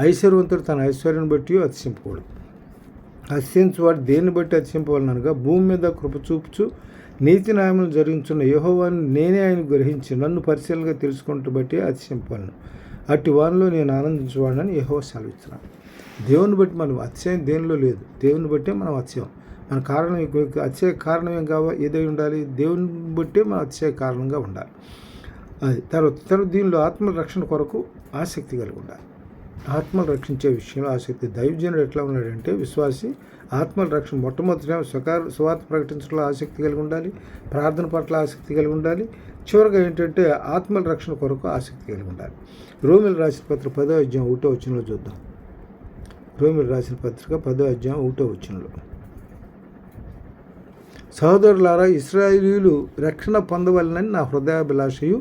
ఐశ్వర్యవంతుడు తన ఐశ్వర్యాన్ని బట్టి అతిశింపకూడదు. అతిశయించువాడు దేన్ని బట్టి అతిశింపవలనగా, భూమి మీద కృప చూపుచు నీతి న్యాయములు జరిగించున్న యెహోవాను నేనే ఆయన గ్రహించి నన్ను పరిశీలనగా తెలుసుకుంటూ బట్టి అతిశింపవలను. అట్టి వానిలో నేను ఆనందించేవాడిని యెహోవా సెలవిస్తున్నాను. దేవుని బట్టి మనం అతిశయం దేనిలో లేదు, దేవుని బట్టే మనం అతిశయం. మన కారణం అతిశయ కారణం ఏం కావాలి, ఏదై ఉండాలి, దేవుని బట్టే మనం అతిశయ కారణంగా ఉండాలి. అది తర్వాత దీనిలో ఆత్మల రక్షణ కొరకు ఆసక్తి కలిగి ఉండాలి. ఆత్మలు రక్షించే విషయంలో ఆసక్తి. దైవజనుడు ఎట్లా ఉన్నాడంటే, విశ్వాసి ఆత్మల రక్షణ మొట్టమొదటి సువార్త ప్రకటించడంలో ఆసక్తి కలిగి ఉండాలి, ప్రార్థన పట్ల ఆసక్తి కలిగి ఉండాలి. చివరిగా ఏంటంటే ఆత్మల రక్షణ కొరకు ఆసక్తి కలిగి ఉండాలి. రోమిలకు రాసిన పత్రిక 10వ అధ్యాయం 1వ వచనంలో చూద్దాం. రోమిలకు రాసిన పత్రిక 10వ అధ్యాయం 1వ వచనంలో, సహోదరులారా, ఇశ్రాయేలీయులు రక్షణ పొందవలనని నా హృదయాభిలాషయు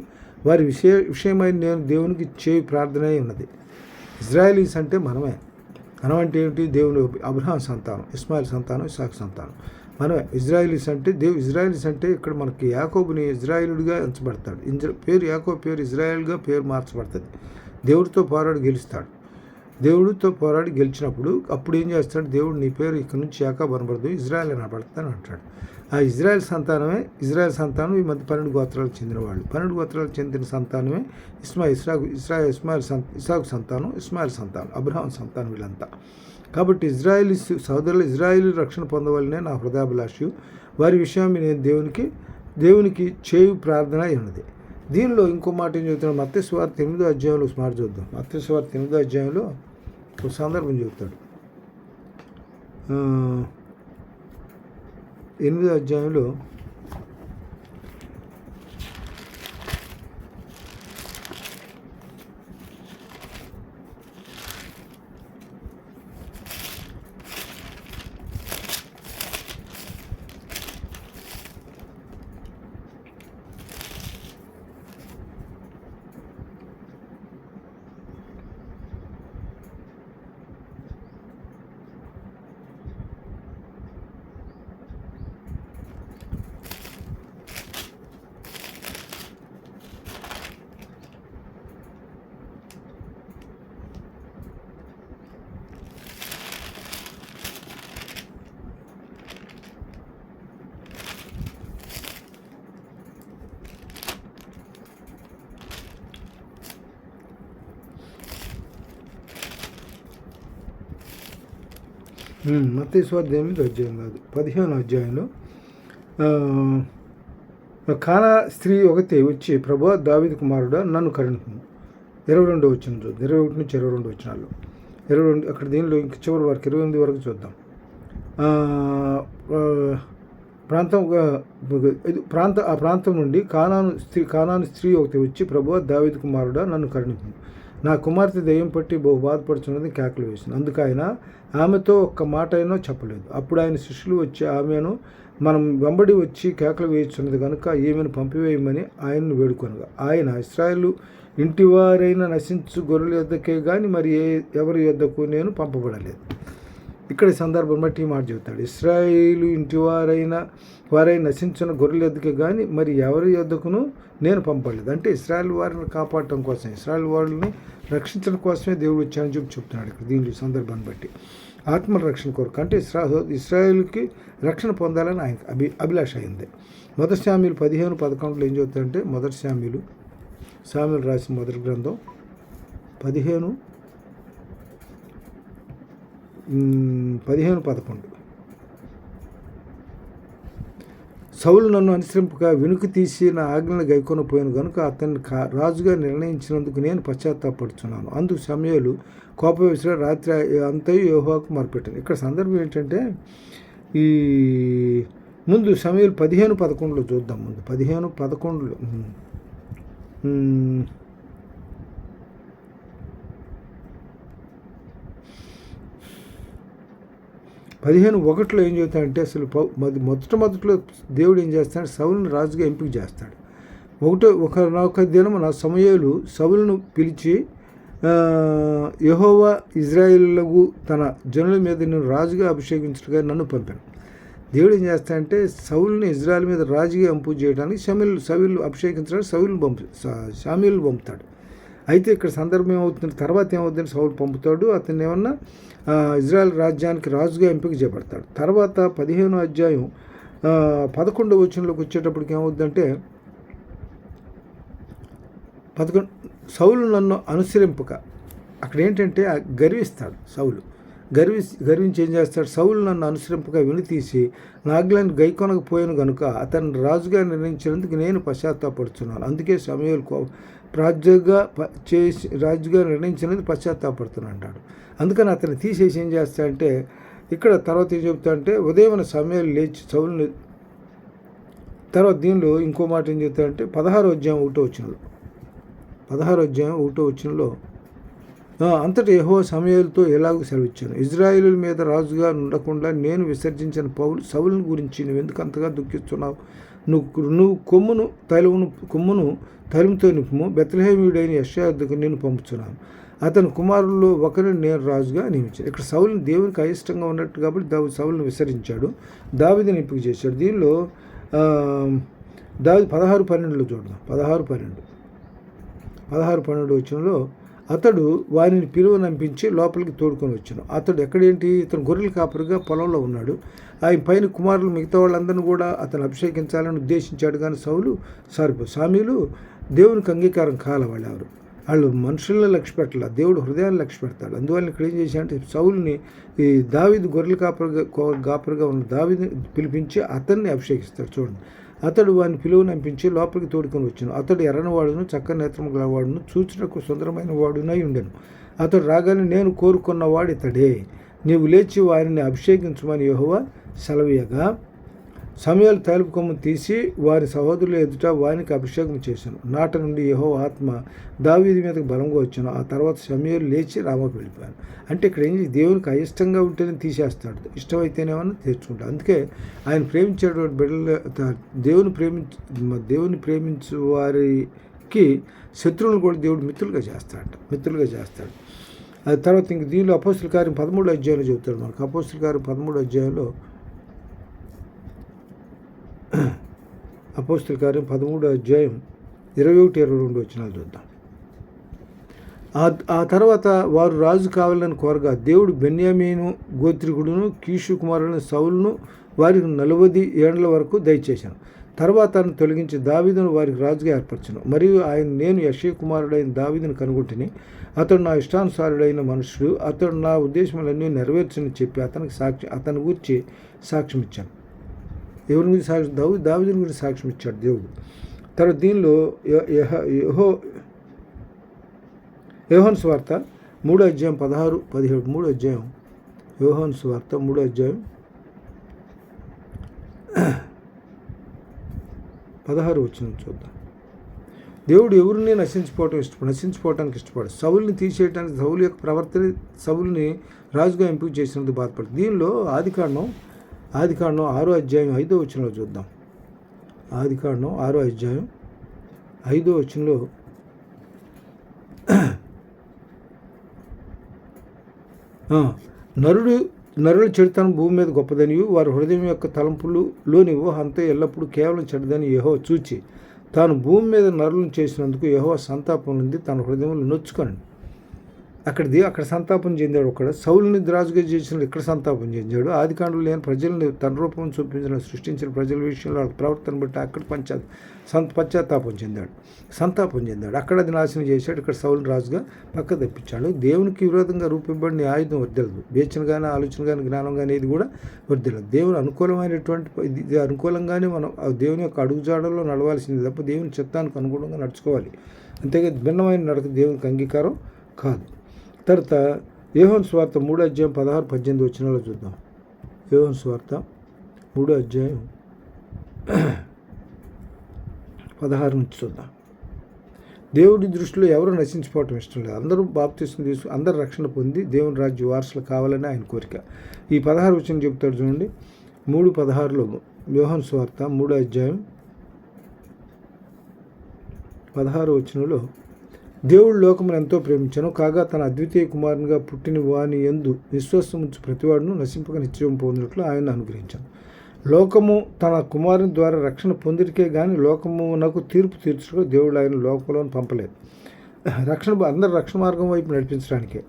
వారి విషయమై నేను దేవునికి చేయు ప్రార్థన ఉన్నది. ఇజ్రాయేలీస్ అంటే మనమే. మనం అంటే ఏమిటి? దేవుని అబ్రహాం సంతానం, ఇస్మాయిల్ సంతానం, ఇస్సాకు సంతానం, మనమే ఇజ్రాయేలీస్ అంటే. ఇజ్రాయేలీస్ అంటే ఇక్కడ మనకి యాకోబుని ఇజ్రాయేలుడిగా ఎంచబడతాడు. పేరు యాకోబు పేరు ఇజ్రాయేల్గా పేరు మార్చబడుతుంది. దేవుడితో పోరాడి గెలుస్తాడు. దేవుడితో పోరాడి గెలిచినప్పుడు అప్పుడు ఏం చేస్తాడు? దేవుడు నీ పేరు ఇక్కడ నుంచి యాకోబు అనబడదు, ఇజ్రాయేల్ అనబడతాను అంటాడు. ఆ ఇజ్రాయెల్ సంతానమే, ఇజ్రాయెల్ సంతానం ఈ మధ్య 12 గోత్రాలకు చెందిన వాళ్ళు. 12 గోత్రాలకు చెందిన సంతానమే ఇస్సాకు సంతానం, ఇస్మాయిల్ సంతానం, అబ్రహాం సంతానం, వీళ్ళంతా. కాబట్టి సోదరులు ఇజ్రాయేలు రక్షణ పొందవాలనే నా హృదయాభిలాషయు వారి విషయం నేను దేవునికి చేయు ప్రార్థన ఉన్నది. దీనిలో ఇంకో మాట ఏం చెబుతాడు? మత్తయి సువార్త 8వ అధ్యాయంలో మాట చూద్దాం. మత్తయి సువార్త 8వ అధ్యాయంలో ఒక సందర్భం చెబుతాడు. 8వ అధ్యాయంలో మత్తయి సువార్త 8వ అధ్యాయం కాదు, 15వ అధ్యాయంలో కానా స్త్రీ ఒకతే వచ్చి, ప్రభువా దావీదు కుమారుడా నన్ను కరుణించుము. 22వ వచనం చూద్దాం. 21 నుంచి 22 వచనాల్లో 22 అక్కడ దీనిలో ఇంక చివరి వరకు 28 వరకు చూద్దాం. ఆ ప్రాంతం నుండి కానాను స్త్రీ ఒకటి వచ్చి, ప్రభువా దావీదు కుమారుడా నన్ను కరుణించుము, నా కుమార్తె దెయ్యం పట్టి బహు బాధపడుతున్నది కేకలు వేసింది. అందుకు ఆయన ఆమెతో ఒక్క మాట అయినా చెప్పలేదు. అప్పుడు ఆయన శిష్యులు వచ్చి ఆమెను మనం వెంబడి వచ్చి కేకలు వేయుచున్నది కనుక ఈమెను పంపివేయమని ఆయన్ను వేడుకొనగా, ఆయన ఇశ్రాయేలు ఇంటివారైన నశించు గొర్రెల యొద్దకే కానీ మరి ఎవరి యొద్దకు నేను పంపబడలేదు. ఇక్కడ సందర్భం బట్టి ఈ మాట చెబుతాడు. ఇశ్రాయేలు ఇంటివారైన నశించిన గొర్రెల యొద్దకే కానీ మరి ఎవరి యొద్దకును నేను పంపలేదు. అంటే ఇశ్రాయేల్ వారిని కాపాడటం కోసం, ఇశ్రాయేల్ వారిని రక్షించడం కోసమే దేవుడు వచ్చానని చెప్తున్నాడు ఇక్కడ దీని సందర్భాన్ని బట్టి. ఆత్మల రక్షణ కొరకు అంటే ఇశ్రాయేలుకి రక్షణ పొందాలని ఆయనకి అభిలాష అయింది. 1 శామ్యూయలు 15:11 ఏం చెబుతాడంటే, 1 శామ్యూయలు రాసిన మొదటి గ్రంథం 15:11 సౌలు నన్ను అనుసరింపక వెనుక తీసి నా ఆజ్ఞలను గైకొనపోయాను కనుక అతన్ని రాజుగా నిర్ణయించినందుకు నేను పశ్చాత్తాపడుతున్నాను. అందుకు సమయాలు కోపవేశ రాత్రి అంతయు యెహోవాకు మొరపెట్టాను. ఇక్కడ సందర్భం ఏంటంటే ఈ ముందు సమయాలు 15:11 చూద్దాం. ముందు 15:11 15:1 ఏం చెబుతాడంటే అసలు మొదట్లో దేవుడు ఏం చేస్తాడు, సౌలుని రాజుగా ఎంపిక చేస్తాడు. ఒక దినమున సమూయేలు సౌలును పిలిచి, యెహోవా ఇశ్రాయేలులకు తన జనుల మీద నేను రాజుగా అభిషేకించుటగా నన్ను పంపాను. దేవుడు ఏం చేస్తాడంటే సౌలుని ఇజ్రాయెల్ మీద రాజుగా ఎంపిక చేయడానికి సమూయేలు అభిషేకించడానికి సమూయేలు పంపుతాడు. అయితే ఇక్కడ సందర్భం ఏమవుతుంది, తర్వాత ఏమవుతుందంటే సౌలు పంపుతాడు, అతన్ని ఏమన్నా ఇజ్రాయెల్ రాజ్యానికి రాజుగా ఎంపిక చేయబడతాడు. తర్వాత 15వ అధ్యాయం 11వ వచనంలోకి వచ్చేటప్పటికి ఏమవుతుందంటే సౌలు నన్ను అనుసరింపక, అక్కడ ఏంటంటే గర్విస్తాడు సౌలు. గర్వించి ఏం చేస్తాడు, సౌలు నన్ను అనుసరింపక వెనుతీసి నా ఆజ్ఞలను గైకొనకపోయాను కనుక అతన్ని రాజుగా నిర్ణయించినందుకు నేను పశ్చాత్తాపడుతున్నాను. అందుకే సమూయేలు రాజుగా నిర్ణయించినది పశ్చాత్తాపడుతున్నాను అంటాడు. అందుకని అతన్ని తీసేసి ఏం చేస్తాడంటే ఇక్కడ తర్వాత ఏం చెప్తాడంటే ఉదయం సమూయేలు లేచి సౌలుని, తర్వాత దీనిలో ఇంకో మాట ఏం చెప్తాడంటే 16వ అధ్యాయం 1వ వచనంలో అంతటా యెహోవా సమూయేలుతో ఎలాగూ సెలవిచ్చాను, ఇశ్రాయేలు మీద రాజుగా ఉండకుండా నేను విసర్జించిన సౌలుని గురించి నువ్వు ఎందుకు అంతగా దుఃఖిస్తున్నావు? నువ్వు కొమ్మును తైలంతో నింపుము, బెత్లెహేమీయుడైన యెషయా వద్దకు నేను పంపుతున్నాను. అతని కుమారుల్లో ఒకరిని నేను రాజుగా నియమించాను. ఇక్కడ సౌలుని దేవునికి అయిష్టంగా ఉన్నట్టు కాబట్టి సౌలుని విసరించాడు, దావీదుని ఎంపిక చేశాడు. దీనిలో దావీదు 16:12 చూద్దాం. 16:12 వచనంలో అతడు వారిని పిలువనంపించి లోపలికి తోడుకొని వచ్చాను. అతడు ఎక్కడేంటి, ఇతను గొర్రెల కాపరిగా పొలంలో ఉన్నాడు. ఆయన పైన కుమారులు మిగతా వాళ్ళందరినీ కూడా అతను అభిషేకించాలని ఉద్దేశించాడు. కానీ సమూయేలు దేవునికి అంగీకారం కాల వాళ్ళు మనుషులను లక్ష్య పెట్టాల, దేవుడు హృదయాన్ని లక్ష్య పెడతాడు. అందువల్ల ఇక్కడ ఏం చేశాడంటే సౌలుని ఈ దావీదు గొర్రెల కాపరిగా ఉన్న దావీదుని పిలిపించి అతన్ని అభిషేకిస్తాడు. చూడండి, అతడు వారిని పిలువనంపించి లోపలికి తోడుకొని వచ్చాను. అతడు ఎర్రనివాడును చక్కని నేత్రము గలవాడును చూచుటకు సుందరమైన వాడునై ఉండెను. అతడు రాగానే నేను కోరుకున్నవాడు ఇతడే, నీవు లేచి వారిని అభిషేకించమని యెహోవా సెలవీయగా సమూయేలు తైలపు కొమ్మును తీసి వారి సహోదరుల ఎదుట వారికి అభిషేకం చేశాను. నాట నుండి యెహోవా ఆత్మ దావీదు మీదకి బలంగా వచ్చాను. ఆ తర్వాత సమూయేలు లేచి రామాకు వెళ్ళిపోయాను. అంటే ఇక్కడ ఏం దేవునికి అయిష్టంగా ఉంటేనే తీసేస్తాడు, ఇష్టమైతేనేమన్నా తెచ్చుకుంటాడు. అందుకే ఆయన ప్రేమించేటువంటి బిడ్డలు దేవుని ప్రేమించు వారికి శత్రువులను కూడా దేవుడు మిత్రులుగా చేస్తాడు. అది తర్వాత ఇంక దీనిలో అపోస్తల కార్యం 13వ అధ్యాయంలో చెబుతాడు మనకు. అపోస్తల కార్యం 13వ అధ్యాయంలో అపోస్తల కార్యం 13వ అధ్యాయం 21-22 వచనాలు చూద్దాం. ఆ తర్వాత వారు రాజు కావాలని కోరగా దేవుడు బెన్యామీను గోత్రికుడును కీషు కుమారులను సౌలును వారికి 40 ఏండ్ల వరకు దయచేశాను. తర్వాత అతను తొలగించి దావీదును వారికి రాజుగా ఏర్పరచను. మరియు నేను యెషయా కుమారుడైన దావీదును కనుగొంటిని, అతడు నా ఇష్టానుసారుడైన మనుషుడు, అతడు నా ఉద్దేశములన్నీ నెరవేర్చని చెప్పి అతని గురించి సాక్ష్యం ఇచ్చాను. ఎవరి గురించి దావీదుని గురించి సాక్ష్యం ఇచ్చాడు దేవుడు. తర్వాత దీనిలో యోహాను సువార్త 3వ అధ్యాయం 16-17 3వ అధ్యాయం యోహాను సువార్త 3వ అధ్యాయం 16 వచనం చూద్దాం. దేవుడు ఎవరిని నశించిపోవటానికి ఇష్టపడు. సౌలుని తీసేయడానికి సౌలు యొక్క ప్రవర్తన సౌలుని రాజుగా ఎంపిక చేసినందుకు బాధపడుతుంది. దీనిలో ఆదికాండం 6వ అధ్యాయం 5వ వచనంలో చూద్దాం. ఆదికాండం 6వ అధ్యాయం 5వ వచనంలో నరుల చెడుతనం భూమి మీద గొప్పదనియు వారి హృదయం యొక్క తలంపులోని ఊహ అంతా ఎల్లప్పుడూ కేవలం చెడ్డదని యెహోవా చూచి తాను భూమి మీద నరులను చేసినందుకు యెహోవా సంతాపం నుండి తన హృదయంలో నొచ్చుకొనను. అక్కడ సంతాపం చెందాడు. ఒకడు సౌలుని రాజుగా చేసిన ఇక్కడ సంతాపం చెందాడు. ఆదికాండంలో లేని ప్రజల్ని తన రూపం చూపించిన సృష్టించిన ప్రజల విషయంలో వాళ్ళ ప్రవర్తన బట్టి అక్కడ పశ్చాత్తాపం చెందాడు, సంతాపం చెందాడు. అక్కడ అది నాశనం చేశాడు. ఇక్కడ సౌలుని రాజుగా పక్క తెప్పించాడు. దేవునికి విరోధంగా రూపింపబడిన ఆయుధం వర్దిలదు. వేచన కానీ ఆలోచన కానీ జ్ఞానం కానీ ఇది కూడా వర్దిలదు. దేవుని అనుకూలమైనటువంటి ఇది అనుకూలంగానే మనం దేవుని యొక్క అడుగుజాడల్లో నడవాల్సింది తప్ప దేవుని చిత్తానికి అనుగుణంగా నడుచుకోవాలి. అంతేగా భిన్నమైన నడక దేవునికి అంగీకారం కాదు. తర్వాత యోహాను సువార్త 3:16-18 వచనాలు చూద్దాం. యోహాను సువార్త 3:16 నుంచి చూద్దాం. దేవుడి దృష్టిలో ఎవరు నశించిపోవటం ఇష్టం లేదు. అందరూ బాప్తిసం తీసుకు అందరు రక్షణ పొంది దేవుని రాజ్య వారసులు కావాలని ఆయన కోరిక. ఈ 16 వచనం చెప్తాడు చూడండి. 3:16లో యోహాను సువార్త 3:16 వచనంలో, దేవుడు లోకమును ఎంతో ప్రేమించను, కాగా తన అద్వితీయ కుమారునిగా పుట్టిన వాని యందు విశ్వాసముంచు ప్రతివాడును నశింపక నిత్యం పొందినట్లు ఆయన అనుగ్రహించాను. లోకము తన కుమారుని ద్వారా రక్షణ పొందిరికే కానీ లోకమునకు తీర్పు తీర్చుకో దేవుడు ఆయన లోకంలో పంపలేదు. అందరు రక్షణ మార్గం వైపు నడిపించడానికే.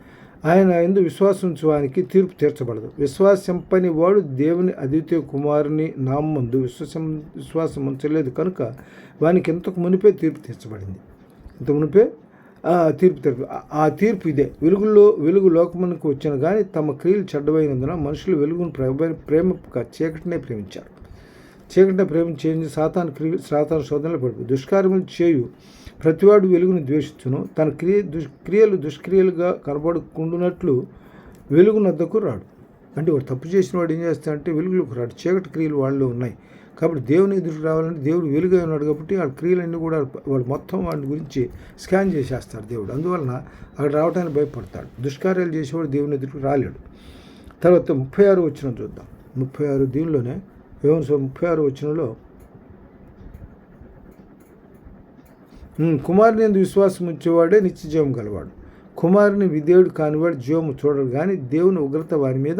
ఆయన యందు విశ్వాసించు వానికి తీర్పు తీర్చబడదు. విశ్వాసింపని వాడు దేవుని అద్వితీయ కుమారుని నామందు విశ్వాసం ఉంచలేదు కనుక వానికి ఇంతకు మునిపే తీర్పు తీర్చబడింది. ఇంత మునిపే ఆ తీర్పు ఇదే. వెలుగు లోకమునకు వచ్చిన కానీ తమ క్రియలు చెడ్డమైనందున మనుషులు వెలుగును ప్రేమగా చీకటినే ప్రేమించారు. చీకటినే ప్రేమించి సాతాను శోధనలో పడిపోయి దుష్కార్యములు చేయు ప్రతివాడు వెలుగును ద్వేషించును. తన క్రియలు దుష్క్రియలుగా కనబడుకుండునట్లు వెలుగునద్దకు రాడు. అంటే వాడు తప్పు చేసిన వాడు ఏం చేస్తాడంటే వెలుగులోకి రాడు. చీకటి క్రియలు వాళ్ళు ఉన్నాయి. కాబట్టి దేవుని ఎదురు రావాలంటే దేవుడు వెలుగుగా ఉన్నాడు కాబట్టి వాళ్ళ క్రియలన్నీ కూడా వాడు మొత్తం వాడి గురించి స్కాన్ చేసేస్తాడు దేవుడు. అందువలన అక్కడ రావడానికి భయపడతాడు. దుష్కార్యాలు చేసేవాడు దేవుని ఎదురుకు రాలేడు. తర్వాత 36 వచనం చూద్దాం. 36 దీనిలోనే యోహాను 36 వచనంలో, కుమారుని యందు విశ్వాసం ఉంచేవాడే నిత్య జీవం గలవాడు. కుమారుని విధేయుడు కానివాడు జీవము చూడడు కానీ దేవుని ఉగ్రత వారి మీద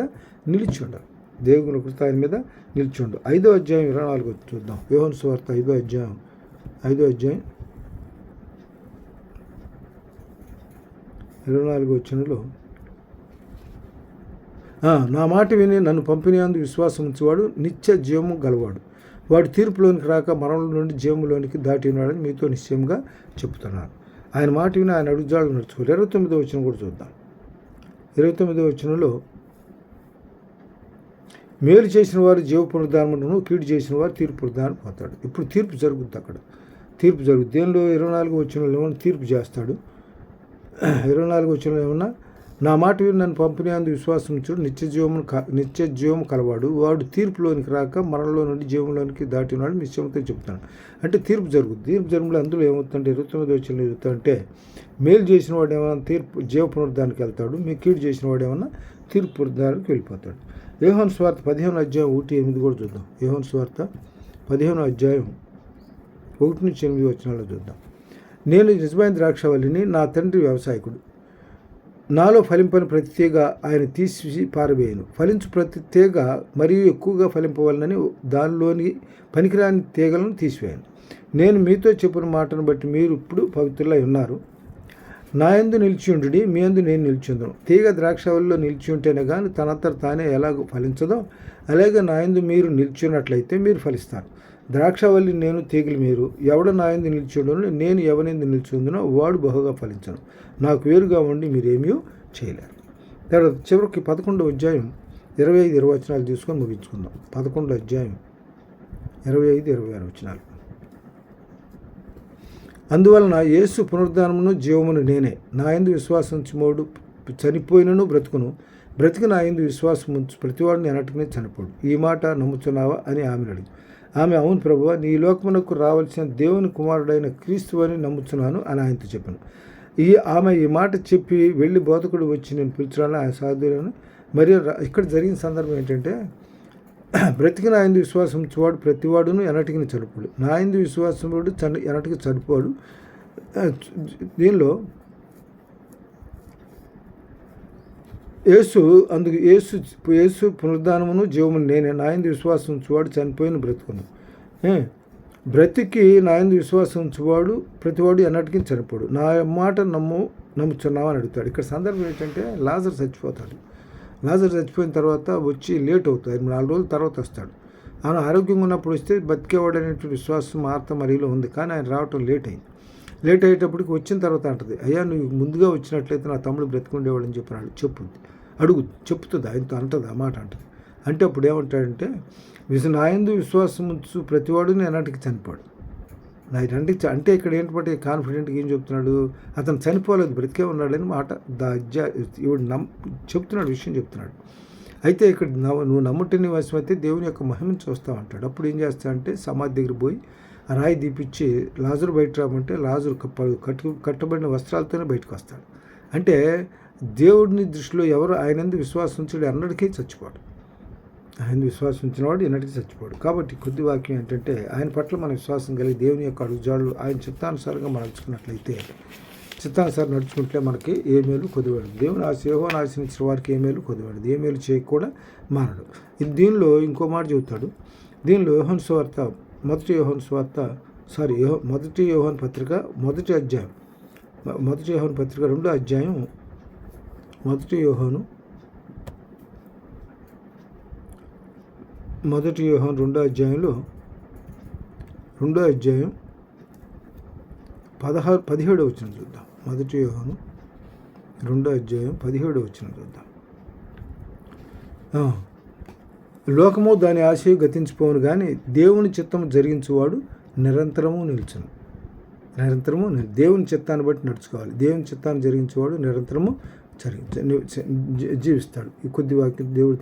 నిలిచి ఉండరు. దేవుని ఉగ్రత వారి మీద నిలిచి ఉండడు. 5వ అధ్యాయం 24 చూద్దాం. యోహాను సువార్త 5వ అధ్యాయం 24 వచనంలో, నా మాట విని నన్ను పంపినందు విశ్వాసం ఉంచేవాడు నిత్య జీవము గలవాడు. వాడు తీర్పులోనికి రాక మరణంలో నుండి జీవములోనికి దాటి ఉన్నాడని మీతో నిశ్చయంగా చెప్తున్నాను. ఆయన మాట విని ఆయన అడుగుజాడలు నడుచుకోరు. 29వ వచనం కూడా చూద్దాం. 29వ వచనంలో, మేలు చేసిన వారు జీవ పునరుద్ధానమును, కీడు చేసిన వారు తీర్పు పునరుద్ధానం పోతాడు. ఇప్పుడు తీర్పు జరుగుద్ది. అక్కడ తీర్పు జరుగుద్ది. దేనిలో 24వ వచనంలో ఏమన్నా తీర్పు చేస్తాడు. 24వ వచనంలో ఏమన్నా, నా మాట విని నన్ను పంపినందు విశ్వాసం ఉంచుడు నిత్య జీవము కలవాడు. వాడు తీర్పులోనికి రాక మరణంలో నుండి జీవంలోనికి దాటి ఉన్నాడు నిశ్చయంతో చెప్తాను. అంటే తీర్పు జరుగుద్ది. తీర్పు జరుగులో అందులో ఏమవుతుందంటే 29వ వచనంలో ఏమవుతుందంటే, మేలు చేసిన వాడు ఏమైనా జీవ పునరుద్ధానికి వెళ్తాడు, మీ కీడు చేసిన వాడు ఏమన్నా తీర్పు పునరుద్ధానికి వెళ్ళిపోతాడు. యోహాను సువార్త 15వ అధ్యాయం 1-8 కూడా చూద్దాం. యోహాను సువార్త 15వ అధ్యాయం 1-8 వచనాల్లో చూద్దాం. నేను నిజమైన ద్రాక్షవల్లిని, నా తండ్రి వ్యవసాయకుడు. నాలో ఫలింపని ప్రతి తీగ ఆయన తీసి పారవేయను. ఫలించు ప్రతి తీగ మరియు ఎక్కువగా ఫలింపవాలని దానిలోని పనికిరాని తీగలను తీసివేయను. నేను మీతో చెప్పిన మాటను బట్టి మీరు ఇప్పుడు పవిత్రులై ఉన్నారు. నా యందు నిలిచియుండు, మీ యందు నేను నిలిచియుందును. తీగ ద్రాక్షవల్లిలో నిలిచి ఉంటేనే కానీ తనంతట తానే ఎలాగో ఫలించదో అలాగే నా యందు మీరు నిలిచినట్లయితే మీరు ఫలిస్తారు. ద్రాక్షవల్లి నేను, తీగలు మీరు. ఎవడు నా యందు నిలిచియుండునో నేను ఎవరినందు నిలిచియుందునో వాడు బహుగా ఫలించను. నాకు వేరుగా ఉండి మీరేమీ చేయలేరు. తర్వాత చివరికి 11వ అధ్యాయం 25-26 వచనాలు తీసుకొని ముగించుకుందాం. 11వ అధ్యాయం 25-26 వచనాలు. అందువలన యేసు పునరుద్ధానమును జీవమును నేనే. నా యందు విశ్వాసం ఉంచుమోడు చనిపోయినను బ్రతుకును, బ్రతికి నా యందు విశ్వాసం ఉంచు ప్రతివాడిని ఎన్నటికీ చనిపోడు. ఈ మాట నమ్ముతున్నావా అని ఆమెను అడిగి, ఆమె, అవును ప్రభువా, నీ లోకమునకు రావాల్సిన దేవుని కుమారుడైన క్రీస్తు అని నమ్ముతున్నాను అని ఆయనతో చెప్పాను. ఆమె ఈ మాట చెప్పి వెళ్ళి బోధకుడు వచ్చి నేను పిలుచున్నాను ఆయన సాధువులను. మరియు ఇక్కడ జరిగిన సందర్భం ఏంటంటే, బ్రతికి నా యందు విశ్వాసం ఉంచువాడు ప్రతివాడును ఎన్నటికి చనిపోడు, నా యందు విశ్వాసం ఎన్నటికి చనిపోడు. దీనిలో యేసు పునరుద్ధానమును జీవమును నేనే. నా యందు విశ్వాసం ఉంచువాడు చనిపోయిన బ్రతుకును. బ్రతికి నా యందు విశ్వాసం ఉంచువాడు ప్రతివాడు ఎన్నటికీ చనిపోడు. నా మాట నమ్ముచున్నావు అని అడుగుతాడు. ఇక్కడ సందర్భం ఏంటంటే లాజరు చచ్చిపోతాడు. లాజరు చచ్చిపోయిన తర్వాత వచ్చి లేట్ అవుతుంది, 4 రోజుల తర్వాత వస్తాడు. ఆయన ఆరోగ్యంగా ఉన్నప్పుడు వస్తే బతికేవాడు అనేటువంటి విశ్వాసం మార్త మరియలో ఉంది. కానీ ఆయన రావటం లేట్ అయింది. లేట్ అయ్యేటప్పటికి వచ్చిన తర్వాత అంటది, అయ్యా నువ్వు ముందుగా వచ్చినట్లయితే నా తమ్ముడు బ్రతికుండేవాడు అని చెప్పినాడు. చెప్తుంది ఆయనతో అంటది, ఆ మాట అంటది. అంటే అప్పుడు ఏమంటాడంటే, నా యందు విశ్వాసం ఉంచు ప్రతివాడు ఎన్నటికి చనిపోడు. అంటే ఇక్కడ ఏంటంటే కాన్ఫిడెంట్గా ఏం చెప్తున్నాడు, అతను చనిపోలేదు, బ్రతికే ఉన్నాడని మాట చెప్తున్నాడు, విషయం చెప్తున్నాడు. అయితే ఇక్కడ నువ్వు నమ్ముటిని వశమైతే దేవుని యొక్క మహిమను చూస్తావు అంటాడు. అప్పుడు ఏం చేస్తాడంటే సమాధి దగ్గర పోయి ఆ రాయి దీపిచ్చి లాజరు బయట రామంటే లాజరు కట్టబడిన వస్త్రాలతోనే బయటకు వస్తాడు. అంటే దేవుడిని దృష్టిలో ఎవరు ఆయన యందు విశ్వాసం ఉంచాడు ఎన్నటికీ చచ్చిపోడు. ఆయన విశ్వాసం ఉంచినవాడు ఎన్నటికీ చచ్చిపోడు. కాబట్టి కొద్ది వాక్యం ఏంటంటే ఆయన పట్ల మన విశ్వాసం కలిగి దేవుని యొక్క అడుగుజాడలు ఆయన చిత్తానుసారంగా మనం నడుచుకుంటే మనకి ఏ మేలు కొద్దివాడు. దేవుని యెహోవాను ఆశ్రయించిన వారికి ఏ మేలు కొద్దివాడు, ఏ మేలు చేయకుండా మానడు. దీనిలో ఇంకో మాట చెబుతాడు. దీనిలో మొదటి యోహాను పత్రిక 2వ అధ్యాయం, మొదటి యోహాను పత్రిక 2వ అధ్యాయం, మొదటి యోహాను 2వ అధ్యాయంలో 2వ అధ్యాయం 17వ వచనం చూద్దాం. మొదటి యోహాను 2వ అధ్యాయం 17వ వచనం చూద్దాం. లోకము దాని ఆశయం గతించిపోవును కానీ దేవుని చిత్తము జరిగించువాడు నిరంతరము నిలుచును. దేవుని చిత్తాన్ని బట్టి నడుచుకోవాలి. దేవుని చిత్తాన్ని జరిగించేవాడు నిరంతరము జీవిస్తాడు. ఈ కొద్ది వాక్యం దేవుడు